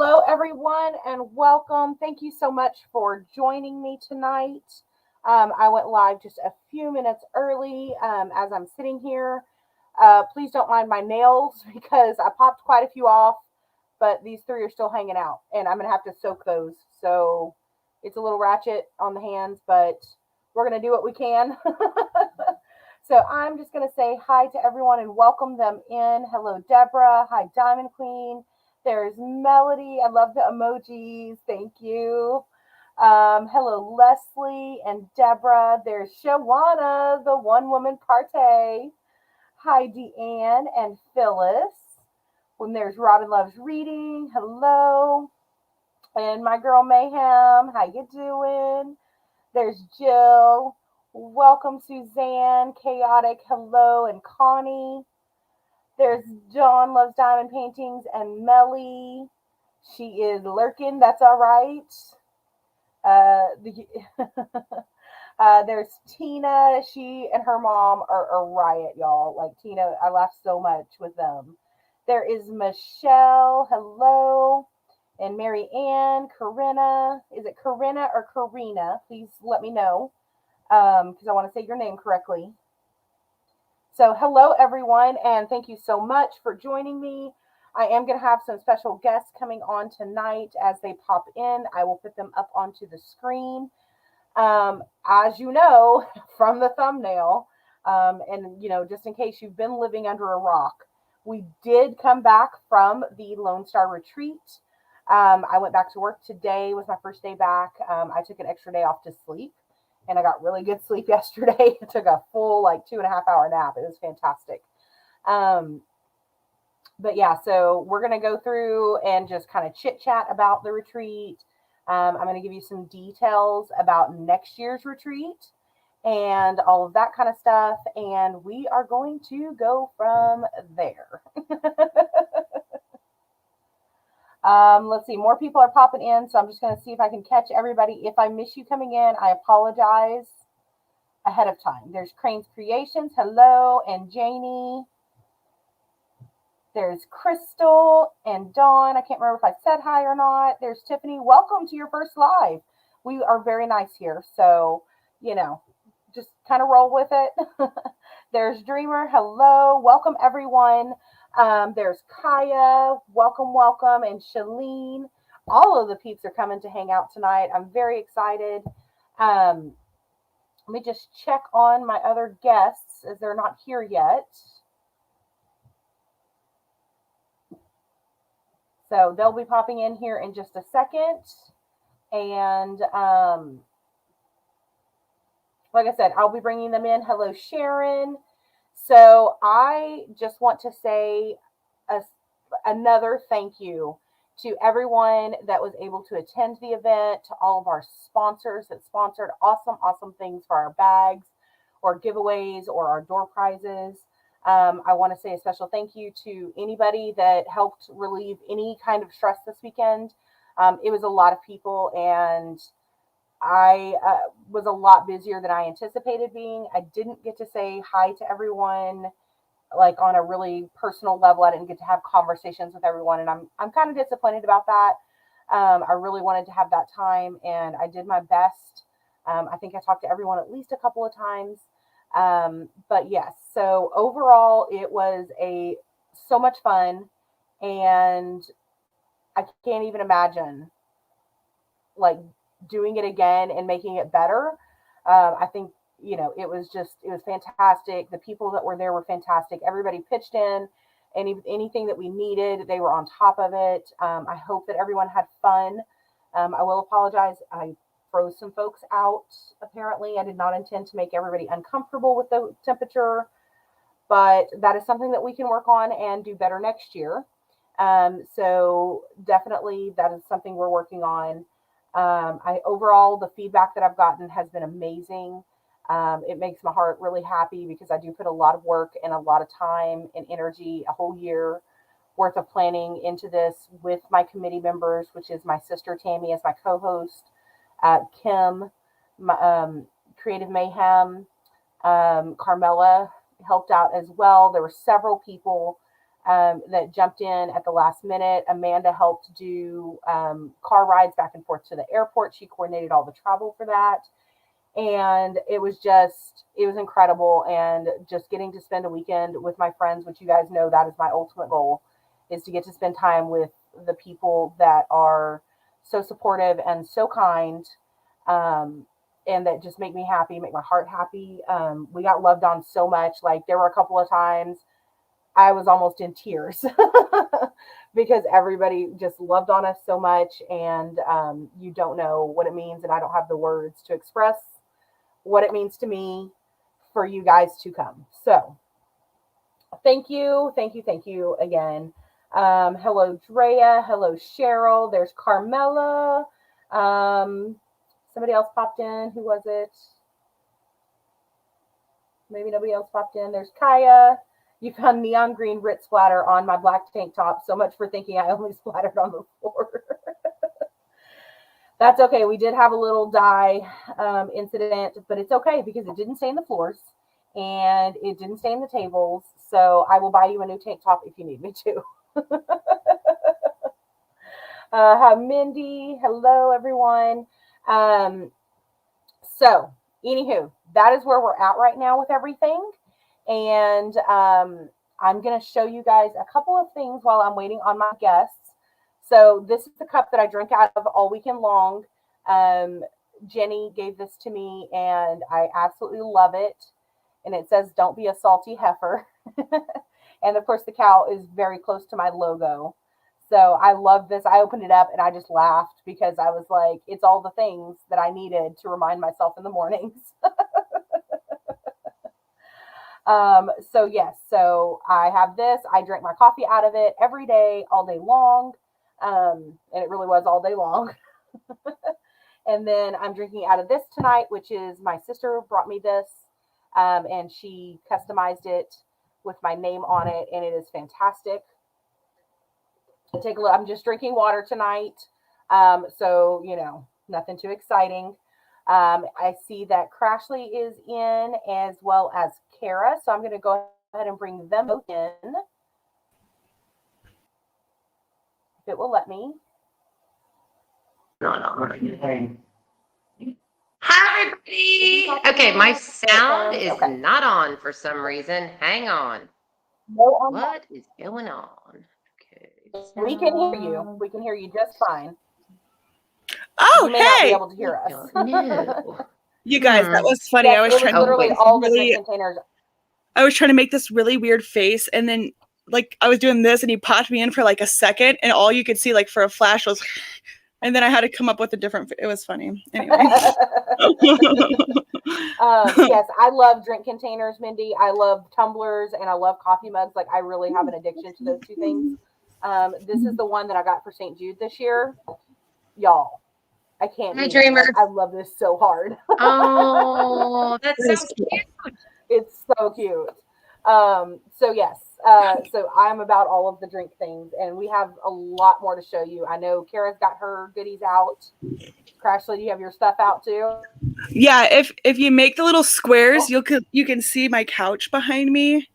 Hello, everyone, and welcome. Thank you so much for joining me tonight. I went live just a few minutes early as I'm sitting here. Please don't mind my nails because I popped quite a few off, but these three are still hanging out, and I'm going to have to soak those. So it's a little ratchet on the hands, but we're going to do what we can. So I'm just going to say hi to everyone and welcome them in. Hello, Deborah. Hi, Diamond Queen. There's Melody. I love the emojis. Thank you. Hello, Leslie and Deborah. There's Shawana, the one woman party. Hi, Deanne and Phyllis. When there's Robin Loves Reading. Hello. And my girl Mayhem. How you doing? There's Jill. Welcome, Suzanne. Chaotic. Hello. And Connie. There's John Loves Diamond Paintings and Melly. She is lurking. That's all right. There's Tina. She and her mom are a riot, y'all. Like Tina, I laugh so much with them. There is Michelle. Hello. And Mary Ann, Corinna. Is it Corinna or Karina? Please let me know because I want to say your name correctly. So hello, everyone, and thank you so much for joining me. I am going to have some special guests coming on tonight as they pop in. I will put them up onto the screen. As you know from the thumbnail, and just in case you've been living under a rock, we did come back from the Lonestar retreat. I went back to work today. Was my first day back. I took an extra day off to sleep. And I got really good sleep yesterday. I took a full 2.5 hour nap. It was fantastic. But yeah, so we're going to go through and just kind of chit chat about the retreat. I'm going to give you some details about next year's retreat and all of that kind of stuff. And we are going to go from there. Let's see, more people are popping in, so I'm just going to see if I can catch everybody. If I miss you coming in, I apologize ahead of time. There's Crane's Creations, hello, and Janie. There's Crystal and Dawn. I can't remember if I said hi or not. There's Tiffany. Welcome to your first live. We are very nice here, so, just kind of roll with it. There's Dreamer, hello. Welcome, everyone. There's Kaya, welcome, and Shalene. All of the peeps are coming to hang out tonight. I'm very excited. Let me just check on my other guests as they're not here yet. So they'll be popping in here in just a second. And like I said, I'll be bringing them in. Hello, Sharon. So I just want to say another thank you to everyone that was able to attend the event, to all of our sponsors that sponsored awesome things for our bags or giveaways or our door prizes. I want to say a special thank you to anybody that helped relieve any kind of stress this weekend. It was a lot of people, and I was a lot busier than I anticipated being. I didn't get to say hi to everyone on a really personal level. I didn't get to have conversations with everyone, and I'm kind of disappointed about that. I really wanted to have that time, and I did my best. I think I talked to everyone at least a couple of times. But yes, so overall it was so much fun, and I can't even imagine doing it again and making it better. I think, it was fantastic. The people that were there were fantastic. Everybody pitched in. Anything that we needed, they were on top of it. I hope that everyone had fun. I will apologize. I froze some folks out. Apparently, I did not intend to make everybody uncomfortable with the temperature, but that is something that we can work on and do better next year. So definitely that is something we're working on. Overall, the feedback that I've gotten has been amazing. It makes my heart really happy because I do put a lot of work and a lot of time and energy, a whole year worth of planning into this with my committee members, which is my sister Tammy as my co-host, Kim, Creative Mayhem, Carmela helped out as well. There were several people that jumped in at the last minute. Amanda helped do car rides back and forth to the airport. She coordinated all the travel for that. And it was incredible. And just getting to spend a weekend with my friends, which you guys know that is my ultimate goal, is to get to spend time with the people that are so supportive and so kind, and that just make me happy, make my heart happy. We got loved on so much. Like, there were a couple of times I was almost in tears because everybody just loved on us so much. And you don't know what it means. And I don't have the words to express what it means to me for you guys to come. So thank you. Thank you. Thank you again. Hello, Drea. Hello, Cheryl. There's Carmela. Somebody else popped in. Who was it? Maybe nobody else popped in. There's Kaya. You found neon green Rit splatter on my black tank top. So much for thinking I only splattered on the floor. That's okay. We did have a little dye incident, but it's okay because it didn't stain the floors and it didn't stain the tables. So I will buy you a new tank top if you need me to. Hi, Mindy. Hello, everyone. So, anywho, that is where we're at right now with everything. And I'm going to show you guys a couple of things while I'm waiting on my guests. So this is the cup that I drink out of all weekend long. Jenny gave this to me, and I absolutely love it. And it says, "Don't be a salty heifer." And, of course, the cow is very close to my logo. So I love this. I opened it up, and I just laughed because I was like, it's all the things that I needed to remind myself in the mornings. So yes, so I have this. I drink my coffee out of it every day, all day long. And it really was all day long. And then I'm drinking out of this tonight, which is my sister brought me this. And she customized it with my name on it, and it is fantastic. Take a look. I'm just drinking water tonight. So, you know, nothing too exciting. I see that Crashly is in as well as Kara. So I'm going to go ahead and bring them both in. If it will let me. Hi, everybody. Okay, my sound is not on for some reason. Hang on. What is going on? Okay. We can hear you. We can hear you just fine. Oh, you may not be able to hear us. You guys, that was funny. Yes, I was trying to literally all the drink containers. I was trying to make this really weird face, and then like I was doing this, and he popped me in for like a second, and all you could see like for a flash was, and then I had to come up with a different. It was funny. Anyway. Yes, I love drink containers, Mindy. I love tumblers, and I love coffee mugs. Like, I really have an addiction to those two things. This is the one that I got for St. Jude this year. Y'all, I can't. My dreamer. I love this so hard. Oh, that's so cute. It's so cute. So yes, so I'm about all of the drink things, and we have a lot more to show you. I know Kara's got her goodies out. Crashly, do you have your stuff out too? Yeah, if you make the little squares, you can see my couch behind me.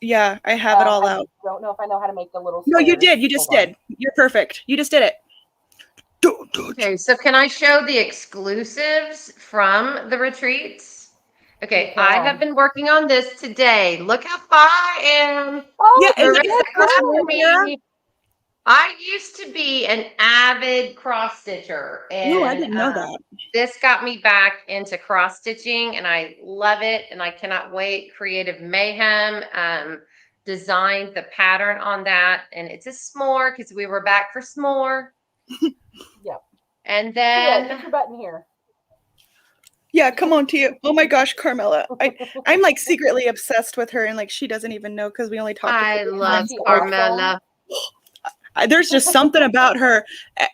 Yeah, I have it all out. I don't know if I know how to make the little squares. No, you did. You just did. You're perfect. You just did it. Okay, so can I show the exclusives from the retreats? Okay, I have been working on this today. Look how far I am. Oh, yeah, I used to be an avid cross stitcher, and I didn't know that. This got me back into cross stitching, and I love it, and I cannot wait. Creative Mayhem designed the pattern on that, and it's a s'more because we were back for s'more. Yep. And then get your button here. Yeah, come on, Tia. Oh my gosh, Carmela. I'm like secretly obsessed with her, and like she doesn't even know because we only talk. I love Carmela. There's just something about her,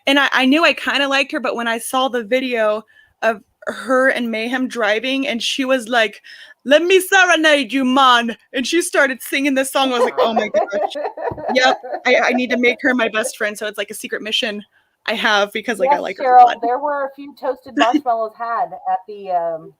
and I knew I kind of liked her, but when I saw the video of her and Mayhem driving, and she was like, "Let me serenade you, man," and she started singing this song, I was like, "Oh my gosh, yep, I need to make her my best friend." So it's like a secret mission I have because like I like her a lot. There were a few toasted marshmallows had at the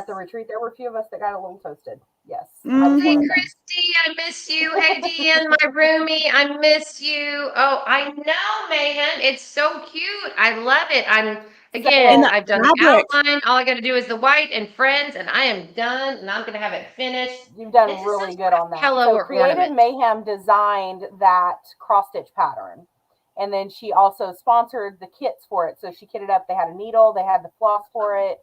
retreat. There were a few of us that got a little toasted. Yes. Hey, Christy, I miss you. Hey, Deanne, my roomie, I miss you. Oh, I know, Mayhem. It's so cute. I love it. And the I've done the fabric. outline. All I got to do is the white and friends, and I am done. And I'm going to have it finished. You've done This is really some good sort of on that. pillow So or Creative ornament. Mayhem designed that cross stitch pattern. And then she also sponsored the kits for it. So she kitted up. They had a needle. They had the floss for it.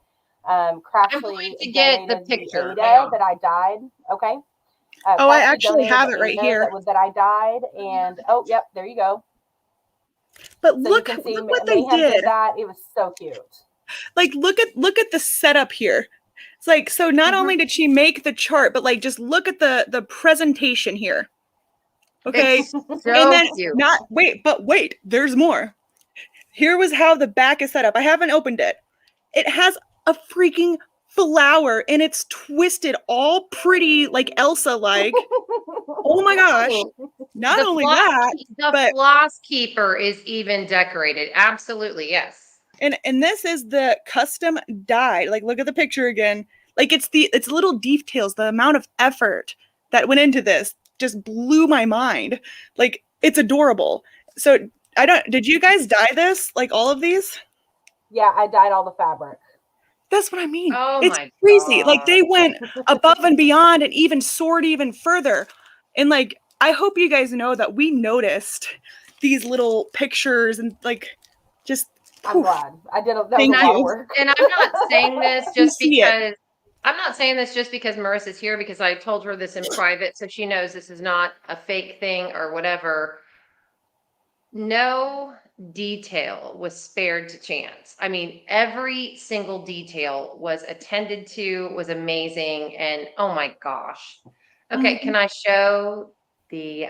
I'm Craftsly going to get the donated picture. the Hang Ada on. that I dyed. Okay. Oh, I Craftsly actually donated have the it right Ada here. that I dyed. And oh, yep, there you go. But So look, you can see look what they Mayhem did. did that. It was so cute. Like, look at the setup here. It's like, so not only did she make the chart, but like, just look at the presentation here. Okay. It's so And then cute. wait, there's more. Here was how the back is set up. I haven't opened it. It has a freaking flower and it's twisted all pretty, like Elsa-like. Oh my gosh. Not The only floss, that, the but floss keeper is even decorated. Absolutely, yes. and this is the custom dye. Like, look at the picture again. Like, it's little details. The amount of effort that went into this just blew my mind. Like, it's adorable. So did you guys dye this? Like, all of these? Yeah, I dyed all the fabric. That's what I mean. Oh It's my crazy. Like, they God. went above and beyond and even soared even further. And like, I hope you guys know that we noticed these little pictures and like, just I'm glad. That was Thank a lot of you. work. And I'm not saying this You just see it. because I'm not saying this just because Marissa's here, because I told her this in private, so she knows this is not a fake thing or whatever. No detail was spared to chance. I mean, every single detail was attended to, was amazing, and oh my gosh. Okay, can I show the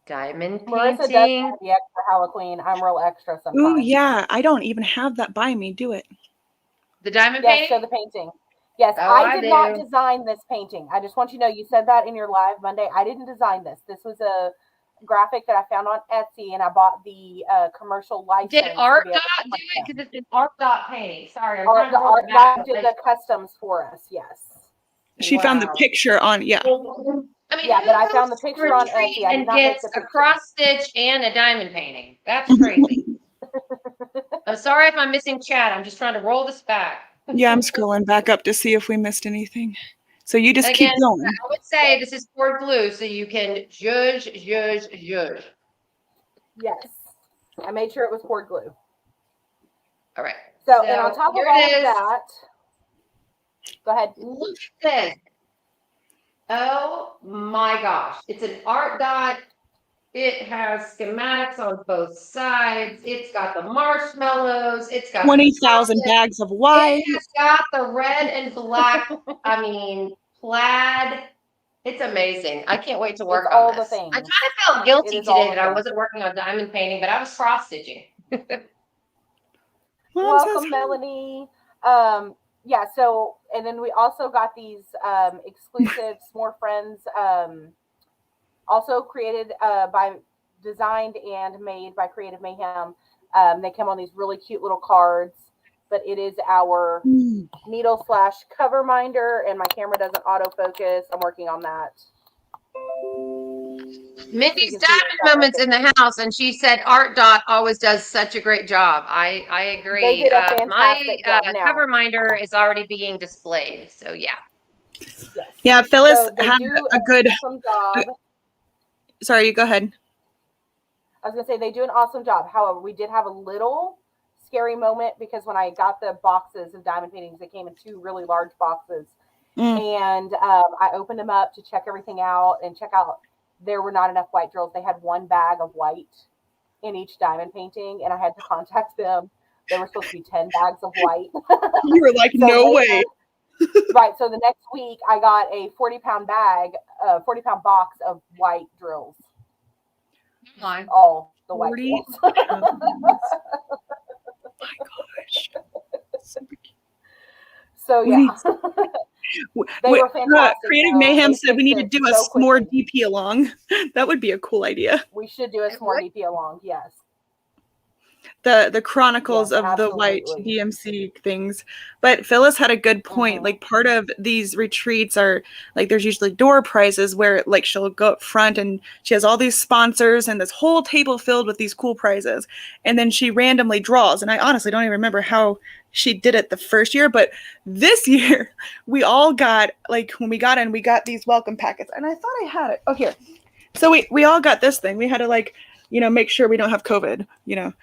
diamond Marissa does painting? have the extra Halloween. I'm real extra sometimes. Ooh, yeah. I don't even have that by me. Do it. The diamond Yes, painting? show the painting. Yes, Oh, I did not do. design this painting. I just want you to know, you said that in your live Monday. I didn't design this. This was a graphic that I found on Etsy, and I bought the commercial license. Did to Art be able to Dot do print it? them. Because it's an Art Dot painting. Sorry, I'm Art, trying the to hold art it back. guy did the customs for us. Yes. She found the Wow. picture on, yeah. I mean, Yeah, who but I goes found the to a picture on retreat Etsy. I did and not make gets the a picture. cross stitch and a diamond painting? That's crazy. I'm sorry if I'm missing chat. I'm just trying to roll this back. Yeah, I'm scrolling back up to see if we missed anything. So you just Again, keep going. I would say this is poured glue, so you can judge. Yes. I made sure it was poured glue. All right. So and on top of here all it of is. that, go ahead. Look at this. Oh my gosh. It's an Art Dot. It has schematics on both sides. It's got the marshmallows. It's got 20,000 bags of wine. It has got the red and black, I mean, plaid. It's amazing. I can't wait to work It's on all this. the things. I kind of felt guilty It is all today the that I things. wasn't working on diamond painting, but I was cross stitching. Welcome, Melanie. Yeah, so and then we also got these exclusive S'more Friends, also created designed and made by Creative Mayhem. They come on these really cute little cards, but it is our needle / cover minder, and my camera doesn't autofocus. I'm working on that. Mindy's diamond moments in the house, and she said Art Dot always does such a great job. I agree. They did a fantastic job now. Cover minder is already being displayed, so yeah. Yes. Yeah, Phyllis So they had do a good. awesome job. Sorry, you go ahead. I was gonna say they do an awesome job. However, we did have a little scary moment because when I got the boxes of diamond paintings, they came in 2 really large boxes, and I opened them up to check everything out and check out. There were not enough white drills. They had 1 bag of white in each diamond painting, and I had to contact them. There were supposed to be 10 bags of white. You were like, So no later, way. Right. So the next week, I got a 40-pound bag, 40-pound box of white drills. All the white 40 drills. pounds. Oh my gosh. So yeah. They were fantastic. Creative Mayhem said we need to do a s'more DP along. That would be a cool idea. We should do a s'more DP along, yes. the chronicles Yes, of the white absolutely. DMC things. But Phyllis had a good point. Mhm. Like part of these retreats are like there's usually door prizes where like she'll go up front and she has all these sponsors and this whole table filled with these cool prizes. And then she randomly draws. And I honestly don't even remember how she did it the first year, but this year we all got like when we got in, we got these welcome packets. And I thought I had it. Oh, here. So we all got this thing. We had to like, make sure we don't have COVID,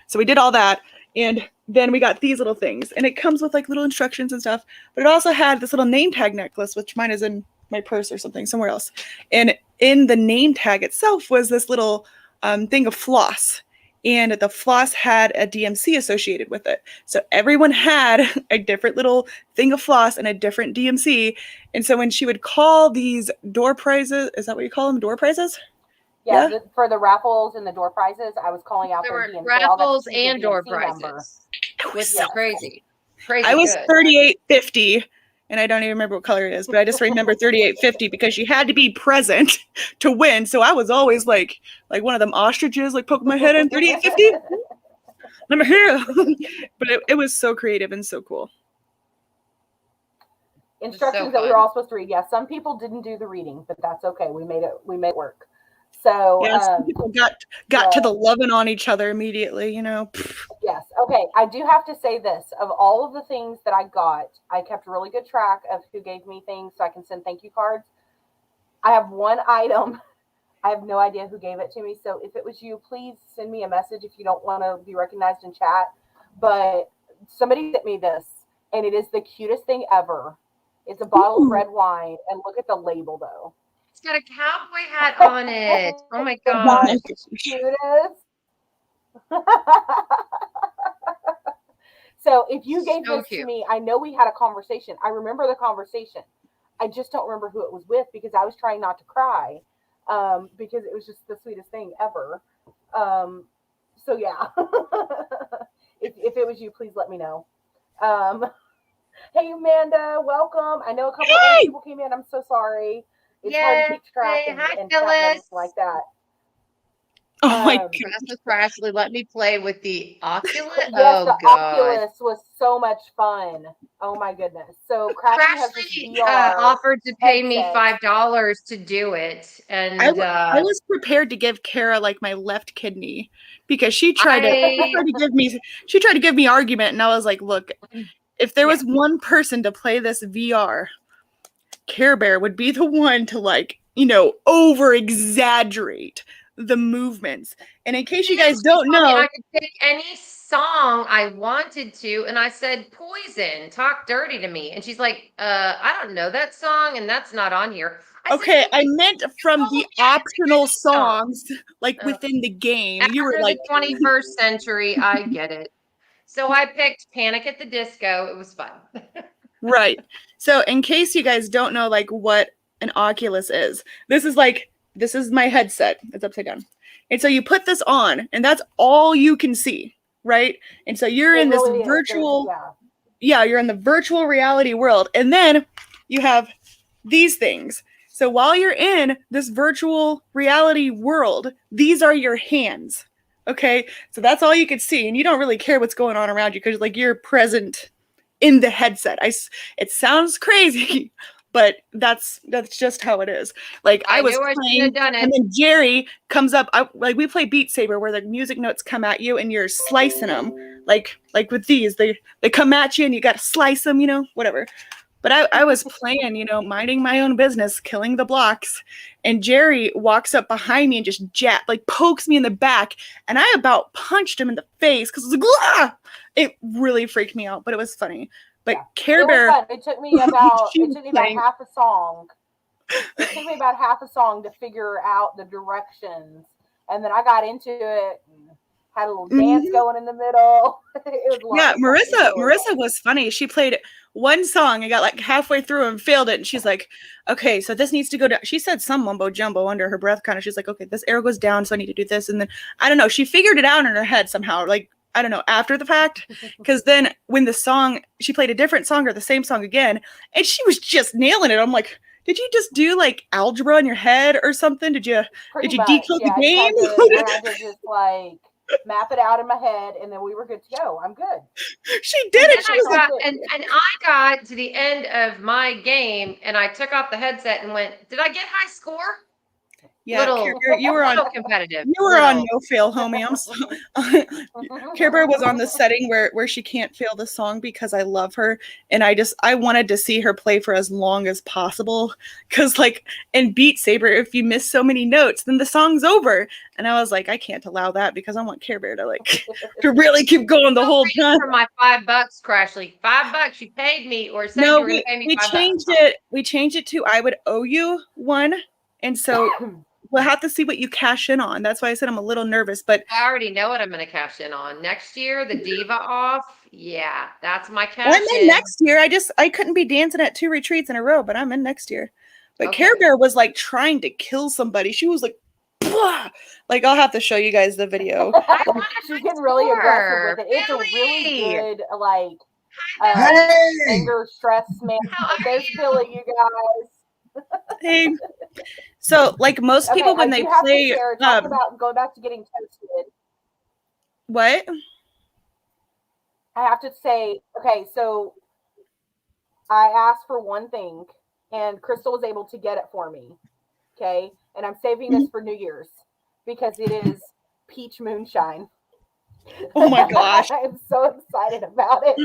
So we did all that. And then we got these little things. And it comes with like little instructions and stuff. But it also had this little name tag necklace, which mine is in my purse or something somewhere else. And in the name tag itself was this little thing of floss. And the floss had a DMC associated with it. So everyone had a different little thing of floss and a different DMC. And so when she would call these door prizes, is that what you call them? Door prizes? Yeah, for the raffles and the door prizes, I was calling out There their were DMC. raffles They all got to choose and a door DMC number. prizes, It was which so is crazy. Crazy I was good. 3850, and I don't even remember what color it is, but I just remember 3850 because you had to be present to win. So I was always like one of them ostriches, like poking my head in 3850. I'm here. But it was so creative and so cool. Instructions so that we were fun. all supposed to read. Yeah, some people didn't do the reading, but that's okay. We made it work. So Yeah, some people got to the loving on each other immediately, Yes. Okay. I do have to say this. Of all of the things that I got, I kept really good track of who gave me things so I can send thank you cards. I have one item. I have no idea who gave it to me. So if it was you, please send me a message if you don't want to be recognized in chat. But somebody sent me this, and it is the cutest thing ever. It's a bottle of red wine, and look at the label, though. It's got a cowboy hat on it. Oh my gosh. Cutest. So if you gave So this cute. to me, I know we had a conversation. I remember the conversation. I just don't remember who it was with because I was trying not to cry because it was just the sweetest thing ever. So yeah, if it was you, please let me know. Hey Amanda, welcome. I know a couple other people came in. I'm so sorry. It's hard to keep track and Hi, chat and Phyllis. everything like that. Oh my Rasmus Crashly let me play with the Oculus. Yes, Oh the god. Oculus was so much fun. Oh my goodness. So Crashly has this Crashly VR offered to pay me headset. $5 to do it, and I was prepared to give Kara like my left kidney because she tried to give me argument, and I was like, look, if there was one person to play this VR, Care Bear would be the one to like, over exaggerate the movements. And in case you guys don't know, I could pick any song I wanted to, and I said Poison, Talk Dirty to Me, and she's like, I don't know that song, and that's not on here. I meant from the optional songs, like within the game. After You were like the 21st century, I get it. So I picked Panic at the Disco. It was fun. Right. So in case you guys don't know like what an Oculus is, this is my headset. It's upside down. And so you put this on and that's all you can see, right? And so you're in this virtual you're in the virtual reality world. And then you have these things. So while you're in this virtual reality world, these are your hands. Okay? So that's all you can see and you don't really care what's going on around you because like you're present in the headset. It sounds crazy, but that's just how it is. Like I was playing, and then Jerry comes up. We play Beat Saber, where the music notes come at you, and you're slicing them. Like with these, they come at you, and you got to slice them. Whatever. But I was playing, minding my own business, killing the blocks, and Jerry walks up behind me and just pokes me in the back, and I about punched him in the face because it was like, ah! It really freaked me out, but it was funny. But Care Bear, it took me about half a song. It took me about half a song to figure out the directions, and then I got into it. And had a little dance going in the middle. It was Marissa was funny. She played one song and got like halfway through and failed it. And she's like, okay, so this needs to go down. She said some mumbo jumbo under her breath kind of. She's like, okay, this arrow goes down, so I need to do this. And then, I don't know, she figured it out in her head somehow, like, I don't know, after the fact. Because then when she played a different song or the same song again, and she was just nailing it. I'm like, did you just do like algebra in your head or something? Did you decode the game? I had to just like map it out in my head, and then we were good to go. I'm good. She did And it. She was like, and I got to the end of my game and I took off the headset and went, did I get high score? yeah, Care Bear, you were on competitive. You were on no fail, homie. I'm so Care Bear was on the setting where she can't fail the song because I love her, and I wanted to see her play for as long as possible, because like in Beat Saber, if you miss so many notes, then the song's over. And I was like, I can't allow that because I want Care Bear to to really keep going the whole time. For my $5, Crashly, $5. You paid me, or said you were going to pay me we $5. changed it. We changed it to I would owe you one, and so. We'll have to see what you cash in on. That's why I said I'm a little nervous, but I already know what I'm going to cash in on next year. The Diva off, yeah, that's my cash. I'm in next year. I couldn't be dancing at 2 retreats in a row, but I'm in next year. But Okay. Care Bear was like trying to kill somebody. She was like, "Blah!" Like I'll have to show you guys the video. She's getting really aggressive with it. It's a really good anger stress management. There's Billy, you guys. Hey. So, like most people, when they play, talk about going back to getting toasted. What? I have to say, okay, so I asked for one thing, and Crystal was able to get it for me. Okay, and I'm saving this for New Year's because it is peach moonshine. Oh my gosh! I'm so excited about it.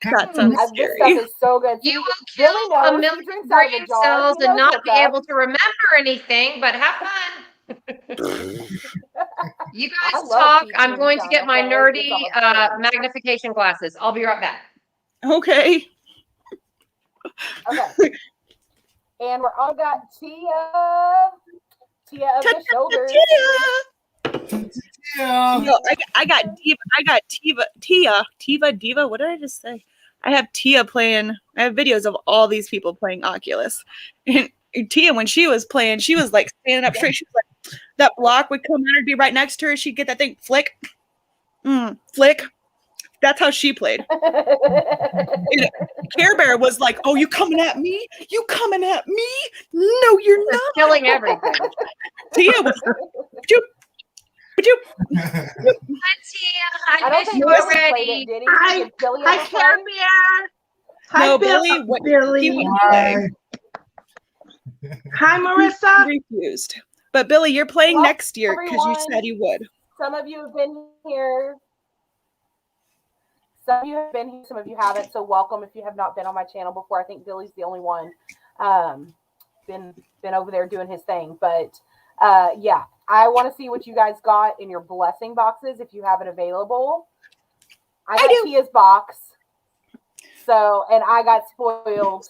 That sounds scary. This stuff is so good. You will kill a million brain cells and not be able to remember anything, but have fun. You guys talk. I'm going to get my nerdy magnification glasses. I'll be right back. Okay. Okay. And we're all got Tia of the shoulders. Yeah. No, I got Diva. What did I just say? I have Tia playing. I have videos of all these people playing Oculus. And Tia, when she was playing, she was like standing up straight. She was like, that block would come out and be right next to her. She'd get that thing, flick. Flick. That's how she played. Care Bear was like, oh, you coming at me? You coming at me? No, you're not. Killing everything. Tia was I miss you already. Hi, Care Bear. Hi, Billy. Billy. Hi, Marissa. Refused. But Billy, you're playing next year because you said you would. Some of you have been here. Some of you have been here. Some of you haven't. So welcome if you have not been on my channel before. I think Billy's the only one. Been over there doing his thing. But yeah. I want to see what you guys got in your blessing boxes if you have it available. I got Tia's box. So, and I got spoiled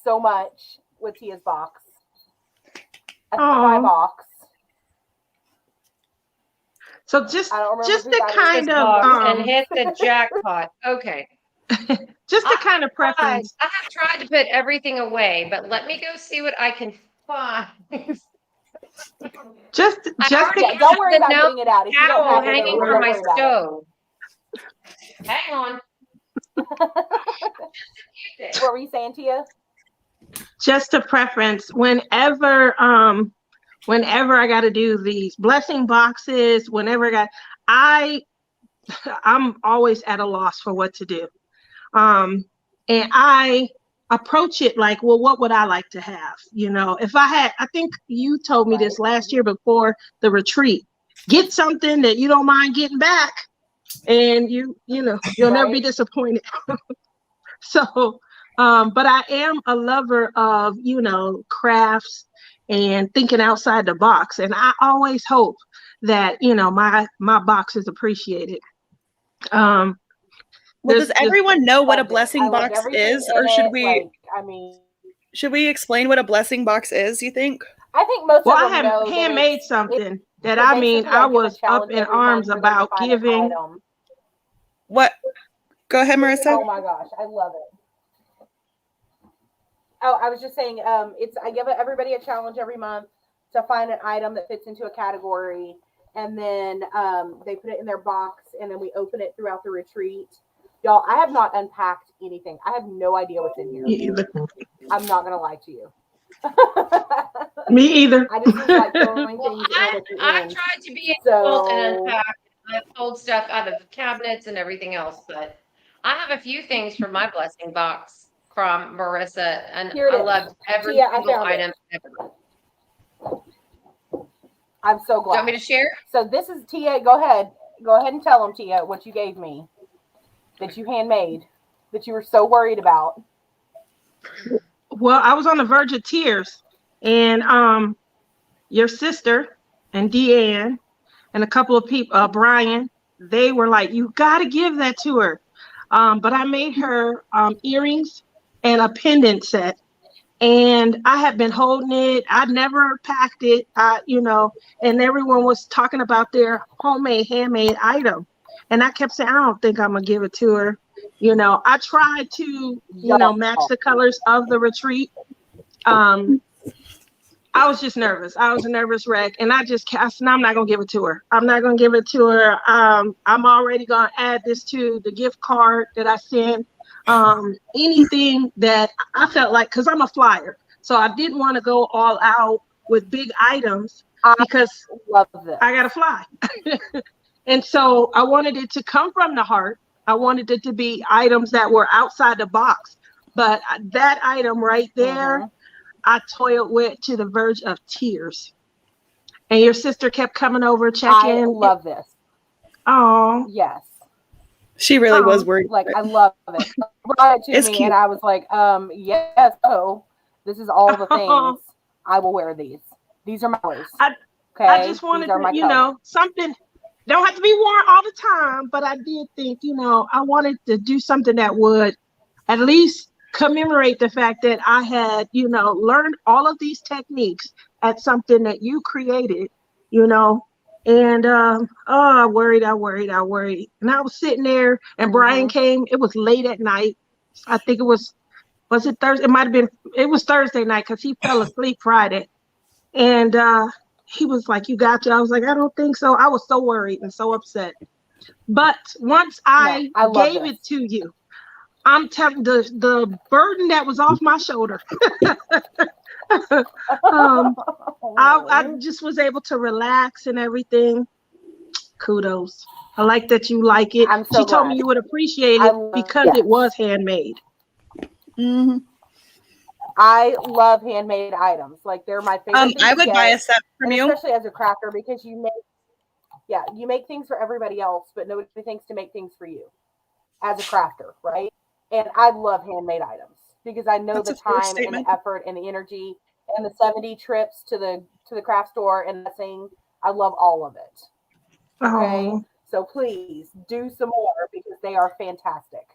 so much with Tia's box. A thigh box. So just the kind of and hit the jackpot. Okay. Just the kind of preference. I have tried to put everything away, but let me go see what I can find. Just don't worry about getting it out. If you don't have it, hanging from my stove. Hang on. What were you saying, Tia? Just a preference. Whenever I got to do these blessing boxes, I'm always at a loss for what to do. And I approach it like, well, what would I like to have? You know, if I think you told me this last year before the retreat, get something that you don't mind getting back and you'll never be disappointed. So, but I am a lover of, crafts and thinking outside the box. And I always hope that, my box is appreciated. Well, does everyone know what a blessing box is, or should we? Should we explain what a blessing box is? You think? I think most. Well, I have handmade something that I was up in arms about giving. What? Go ahead, Marissa. Oh my gosh, I love it. Oh, I was just saying, I give everybody a challenge every month to find an item that fits into a category, and then they put it in their box, and then we open it throughout the retreat. Y'all, I have not unpacked anything. I have no idea what's in here. I'm not gonna lie to you. Me either. I just was like throwing Well, things in at the I've end. tried to be involved and So unpack. I've pulled stuff out of cabinets and everything else, but I have a few things from my blessing box from Marissa, and here it I is. loved every Tia, I single found it. item ever. I'm so Do you want glad. me to share? So this is Tia. Go ahead. Go ahead and tell them, Tia, what you gave me that you handmade that you were so worried about. Well, I was on the verge of tears, and your sister and Deanne and a couple of people, Brian, they were like, "You got to give that to her." But I made her earrings and a pendant set, and I had been holding it. I'd never packed it, and everyone was talking about their homemade, handmade item. And I kept saying, I don't think I'm going to give it to her. I tried to, match the colors of the retreat. I was just nervous. I was a nervous wreck. And I said, no, I'm not going to give it to her. I'm not going to give it to her. I'm already going to add this to the gift card that I sent. Anything that I felt like, because I'm a flyer. So I didn't want to go all out with big items because Love this. I got to fly. And so I wanted it to come from the heart. I wanted it to be items that were outside the box. But that item right there, I toiled with to the verge of tears. And your sister kept coming over, checking. I love this. Oh, yes. She really was worried. Like, I love it. Brought it to It's me, cute. and I was like, yes. Oh, this is all the things. I will wear these. These are my colors. Okay. I just wanted to, something. Don't have to be worn all the time, but I did think, I wanted to do something that would at least commemorate the fact that I had, learned all of these techniques at something that you created, and I worried. And I was sitting there, and Brian came. It was late at night. I think was it Thursday? It was Thursday night because he fell asleep Friday. And he was like, "You got to." I was like, "I don't think so." I was so worried and so upset. But once I gave it to you, I'm telling the burden that was off my shoulder. I just was able to relax and everything. Kudos. I like that you like it. She told me you would appreciate it because it was handmade. Mm-hmm. I love handmade items. Like, they're my favorite. I would buy a set from you, especially as a crafter, because you make things for everybody else, but nobody thinks to make things for you as a crafter, right? And I love handmade items because I know the time and the effort and the energy and the 70 trips to the craft store and the thing. I love all of it. Okay, so please do some more because they are fantastic.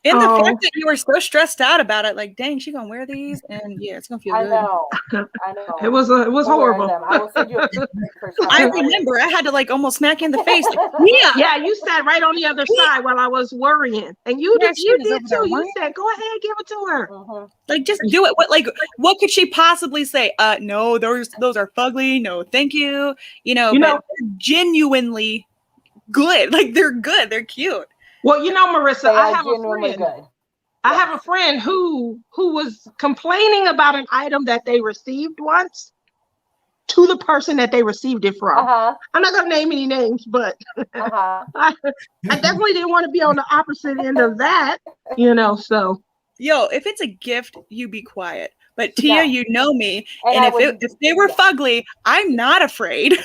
And the fact that you were so stressed out about it, like, dang, she gonna wear these, and yeah, it's gonna feel good. I know. It was horrible. I will send you a picture. I remember I had to like almost smack you in the face. Like, yeah, you sat right on the other side while I was worrying, and you did too. You said, "Go ahead, give it to her." Like, just do it. What could she possibly say? No, those are fugly. No, thank you. But they're genuinely good. Like, they're good. They're cute. Well, Marissa, I have a friend. Good. I have a friend who was complaining about an item that they received once to the person that they received it from. I'm not gonna name any names, but I definitely didn't want to be on the opposite end of that, so. Yo, if it's a gift, you be quiet. But Tia, you know me, and if they were fugly, I'm not afraid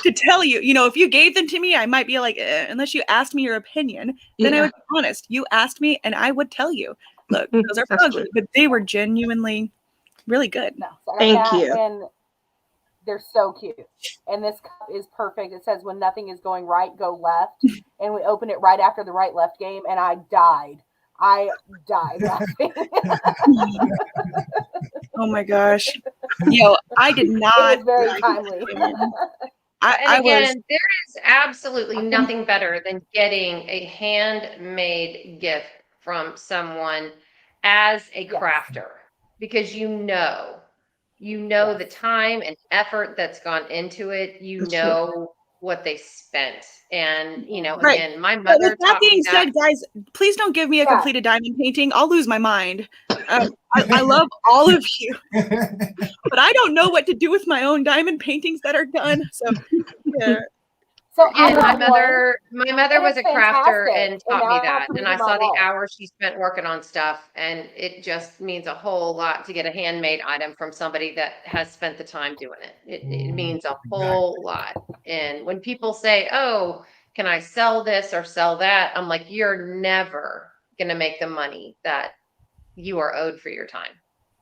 to tell you. If you gave them to me, I might be like, unless you asked me your opinion, then I would be honest. You asked me, and I would tell you. Look, those are fugly, but they were genuinely really good. No, thank you. And they're so cute. And this cup is perfect. It says, "When nothing is going right, go left." And we opened it right after the right-left game, and I died laughing. Oh my gosh. Yo, I did not. It was very timely. There is absolutely nothing better than getting a handmade gift from someone as a crafter, because you know the time and effort that's gone into it. What they spent. And, again, my mother. But with that being said, guys, please don't give me a completed diamond painting. I'll lose my mind. I love all of you, but I don't know what to do with my own diamond paintings that are done. So, yeah. So I And my got one, mother and was it's a crafter fantastic. and And taught me now I have that. to And redo I my saw the wall. hours she spent working on stuff, and it just means a whole lot to get a handmade item from somebody that has spent the time doing it. It means a whole lot. And when people say, "Oh, can I sell this or sell that?" I'm like, you're never going to make the money that you are owed for your time.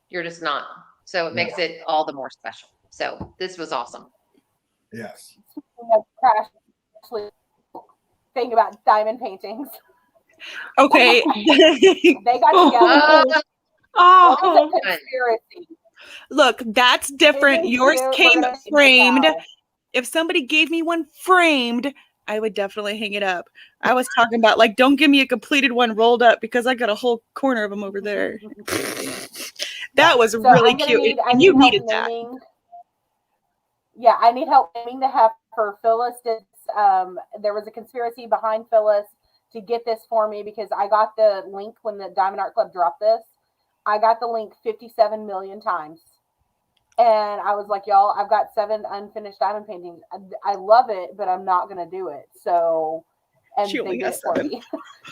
You're just not. So it makes it all the more special. So this was awesome. Yes. Crash thing about diamond paintings. Okay. They got together. Oh, It was a conspiracy. Look, that's different. Isn't Yours cute? We're came gonna see framed. now. If somebody gave me one framed, I would definitely hang it up. I was talking about, like, don't give me a completed one rolled up because I got a whole corner of them over there. That was So really I'm gonna cute. need, I And need you help needed that. naming. Yeah, I need help naming the heifer. Phyllis did. There was a conspiracy behind Phyllis to get this for me because I got the link when the Diamond Art Club dropped this. I got the link 57 million times. And I was like, y'all, I've got 7 unfinished diamond paintings. I love it, but I'm not going to do it. So, and She they only did has it for 7. me.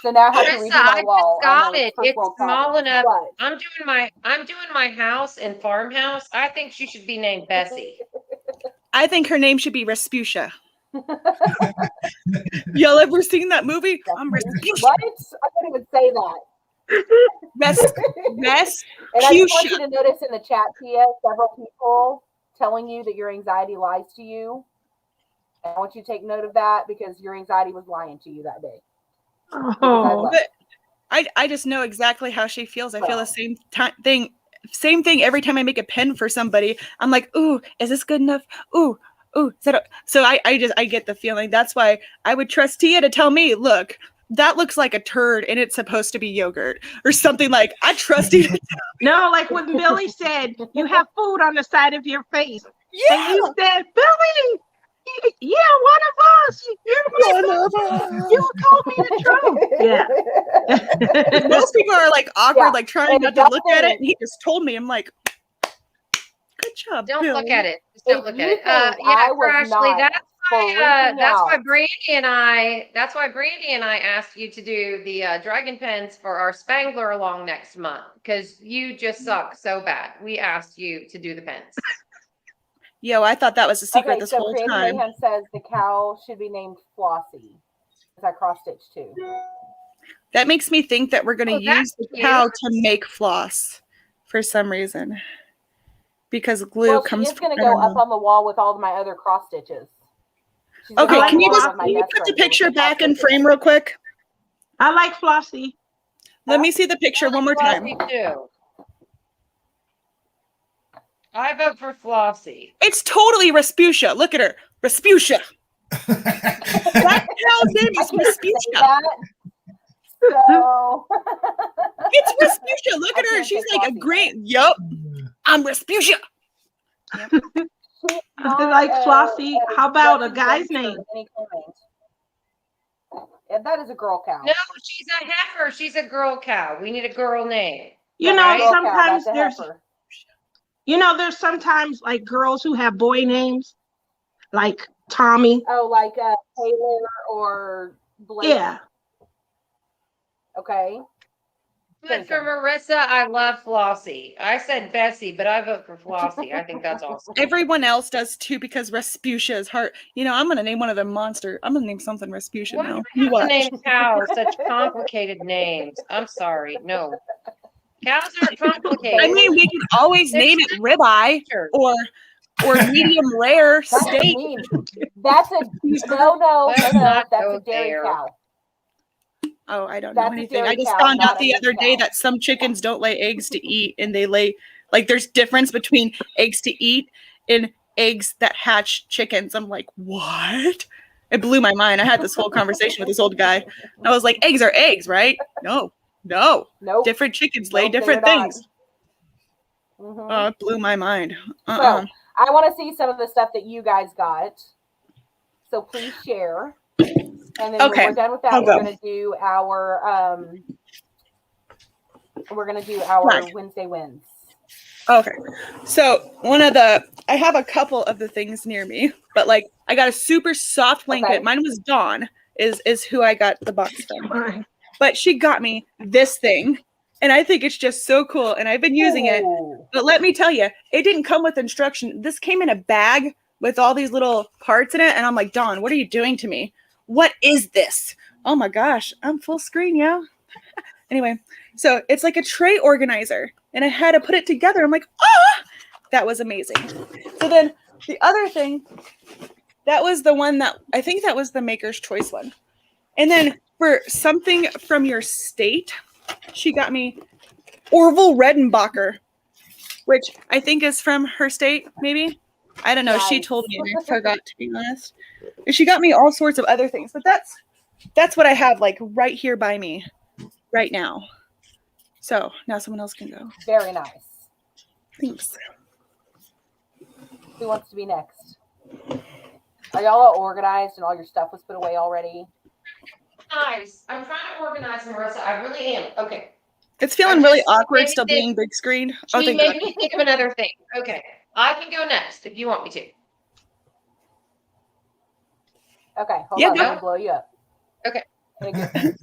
So now I have to Marissa, redo my I wall. just got I know it. first It's world small problems, enough. but I'm doing my house in farmhouse. I think she should be named Bessie. I think her name should be Respucia. Y'all ever seen that movie? I'm Respucia. what? I couldn't even say that. And I just want you Respucia. to notice in the chat, Tia, several people telling you that your anxiety lies to you. And I want you to take note of that because your anxiety was lying to you that day. oh. But I just know exactly how she feels. I feel the same thing every time I make a pen for somebody. I'm like, ooh, is this good enough? Ooh, so I get the feeling. That's why I would trust Tia to tell me, look, that looks like a turd and it's supposed to be yogurt or something. Like, I trust you. No, like when Billy said, you have food on the side of your face. Yeah. And you said, Billy, yeah, one of us. You're One my of friend. us. You told me the truth. Yeah. Most people are like awkward, Yeah. like trying And not to don't look at it. think- And he just told me, I'm like, good job, Don't Billy. look at it. Just don't If look you at it. think Yeah, I was Ashley, not freaking that's why out. Brandy and I asked you to do the dragon pens for our Spangler along next month because you just suck so bad. We asked you to do the pens. Yo, I thought that was a secret Okay, this so whole Creative time. Mayhem says the cow should be named Flossie. Because I cross stitched too. That makes me think that we're going to Oh, use the that's cow cute. to make floss for some reason. Because glue Well, she comes is from, going to I go don't up know. on the wall with all of my other cross stitches. She's Okay, gonna can go you on just- top of my Can you desk put the right here with picture the cross back in stitches. frame real quick? I like Flossie. Let me see the picture one more time. Flossie too. I vote for Flossie. It's totally Respucia. Look at her. Respucia. That cow's name I is can't say Respucia. that. So It's Respucia. Look I at her. can't She's say like a Flossie. great. Yup. I'm Respucia. she's I not like Flossie. How about a Russian guy's gangster name? of any kind. Yeah, that is a girl cow. No, she's a heifer. She's a girl cow. We need a girl name. You That's know, a girl cow. sometimes That's a there's, heifer. there's sometimes like girls who have boy names, like Tommy. Oh, like Taylor or Blake. Yeah. Okay. But for Marissa, I love Flossie. I said Bessie, but I vote for Flossie. I think that's awesome. Everyone else does too because Respucia is hard. I'm going to name one of them monster. I'm going to name something Respucia Why now. do You we have watch. to name cows such complicated names? I'm sorry. No. Cows aren't complicated. I mean, we could always name it ribeye or medium rare That's steak. mean. That's a no. Let's That's not a go dairy there. cow. Oh, I don't know That's a anything. dairy I just cow, found not out a the meat other day cow. that some chickens don't lay eggs to eat, and they lay there's difference between eggs to eat and eggs that hatch chickens. I'm like, what? It blew my mind. I had this whole conversation with this old guy. I was like, eggs are eggs, right? No. Nope. Different chickens lay Nope, they different are not. things. Mhm. Oh, it blew my mind. So I want to see some of the stuff that you guys got. So please share. And then Okay, when we're done with that, I'll we're go. going to do our We're going to do our Right. Wednesday wins. Okay. So I have a couple of the things near me, but like I got a super soft blanket. Okay. Mine was Dawn is who I got the box from. Fine. But she got me this thing. And I think it's just so cool. And I've been using it. Ooh. But let me tell you, it didn't come with instruction. This came in a bag with all these little parts in it. And I'm like, Dawn, what are you doing to me? What is this? Oh my gosh, I'm full screen, yeah. Anyway, so it's like a tray organizer. And I had to put it together. I'm like, that was amazing. So then the other thing, that was the one that, I think that was the Maker's Choice one. And then for something from your state, she got me Orville Redenbacher, which I think is from her state, maybe. I don't know. She Nice. told me, and I forgot, to be honest. And she got me all sorts of other things, but that's what I have like right here by me right now. So now someone else can go. Very nice. Thanks. Who wants to be next? Are y'all all organized and all your stuff was put away already? Nice. I'm trying to organize, Marissa. I really am. Okay. It's feeling I really just awkward made still this- being big screen. She thank made God. me think of another thing. Okay. I can go next if you want me to. Okay, hold Yeah, on. go. Let me blow you up. Okay. Okay.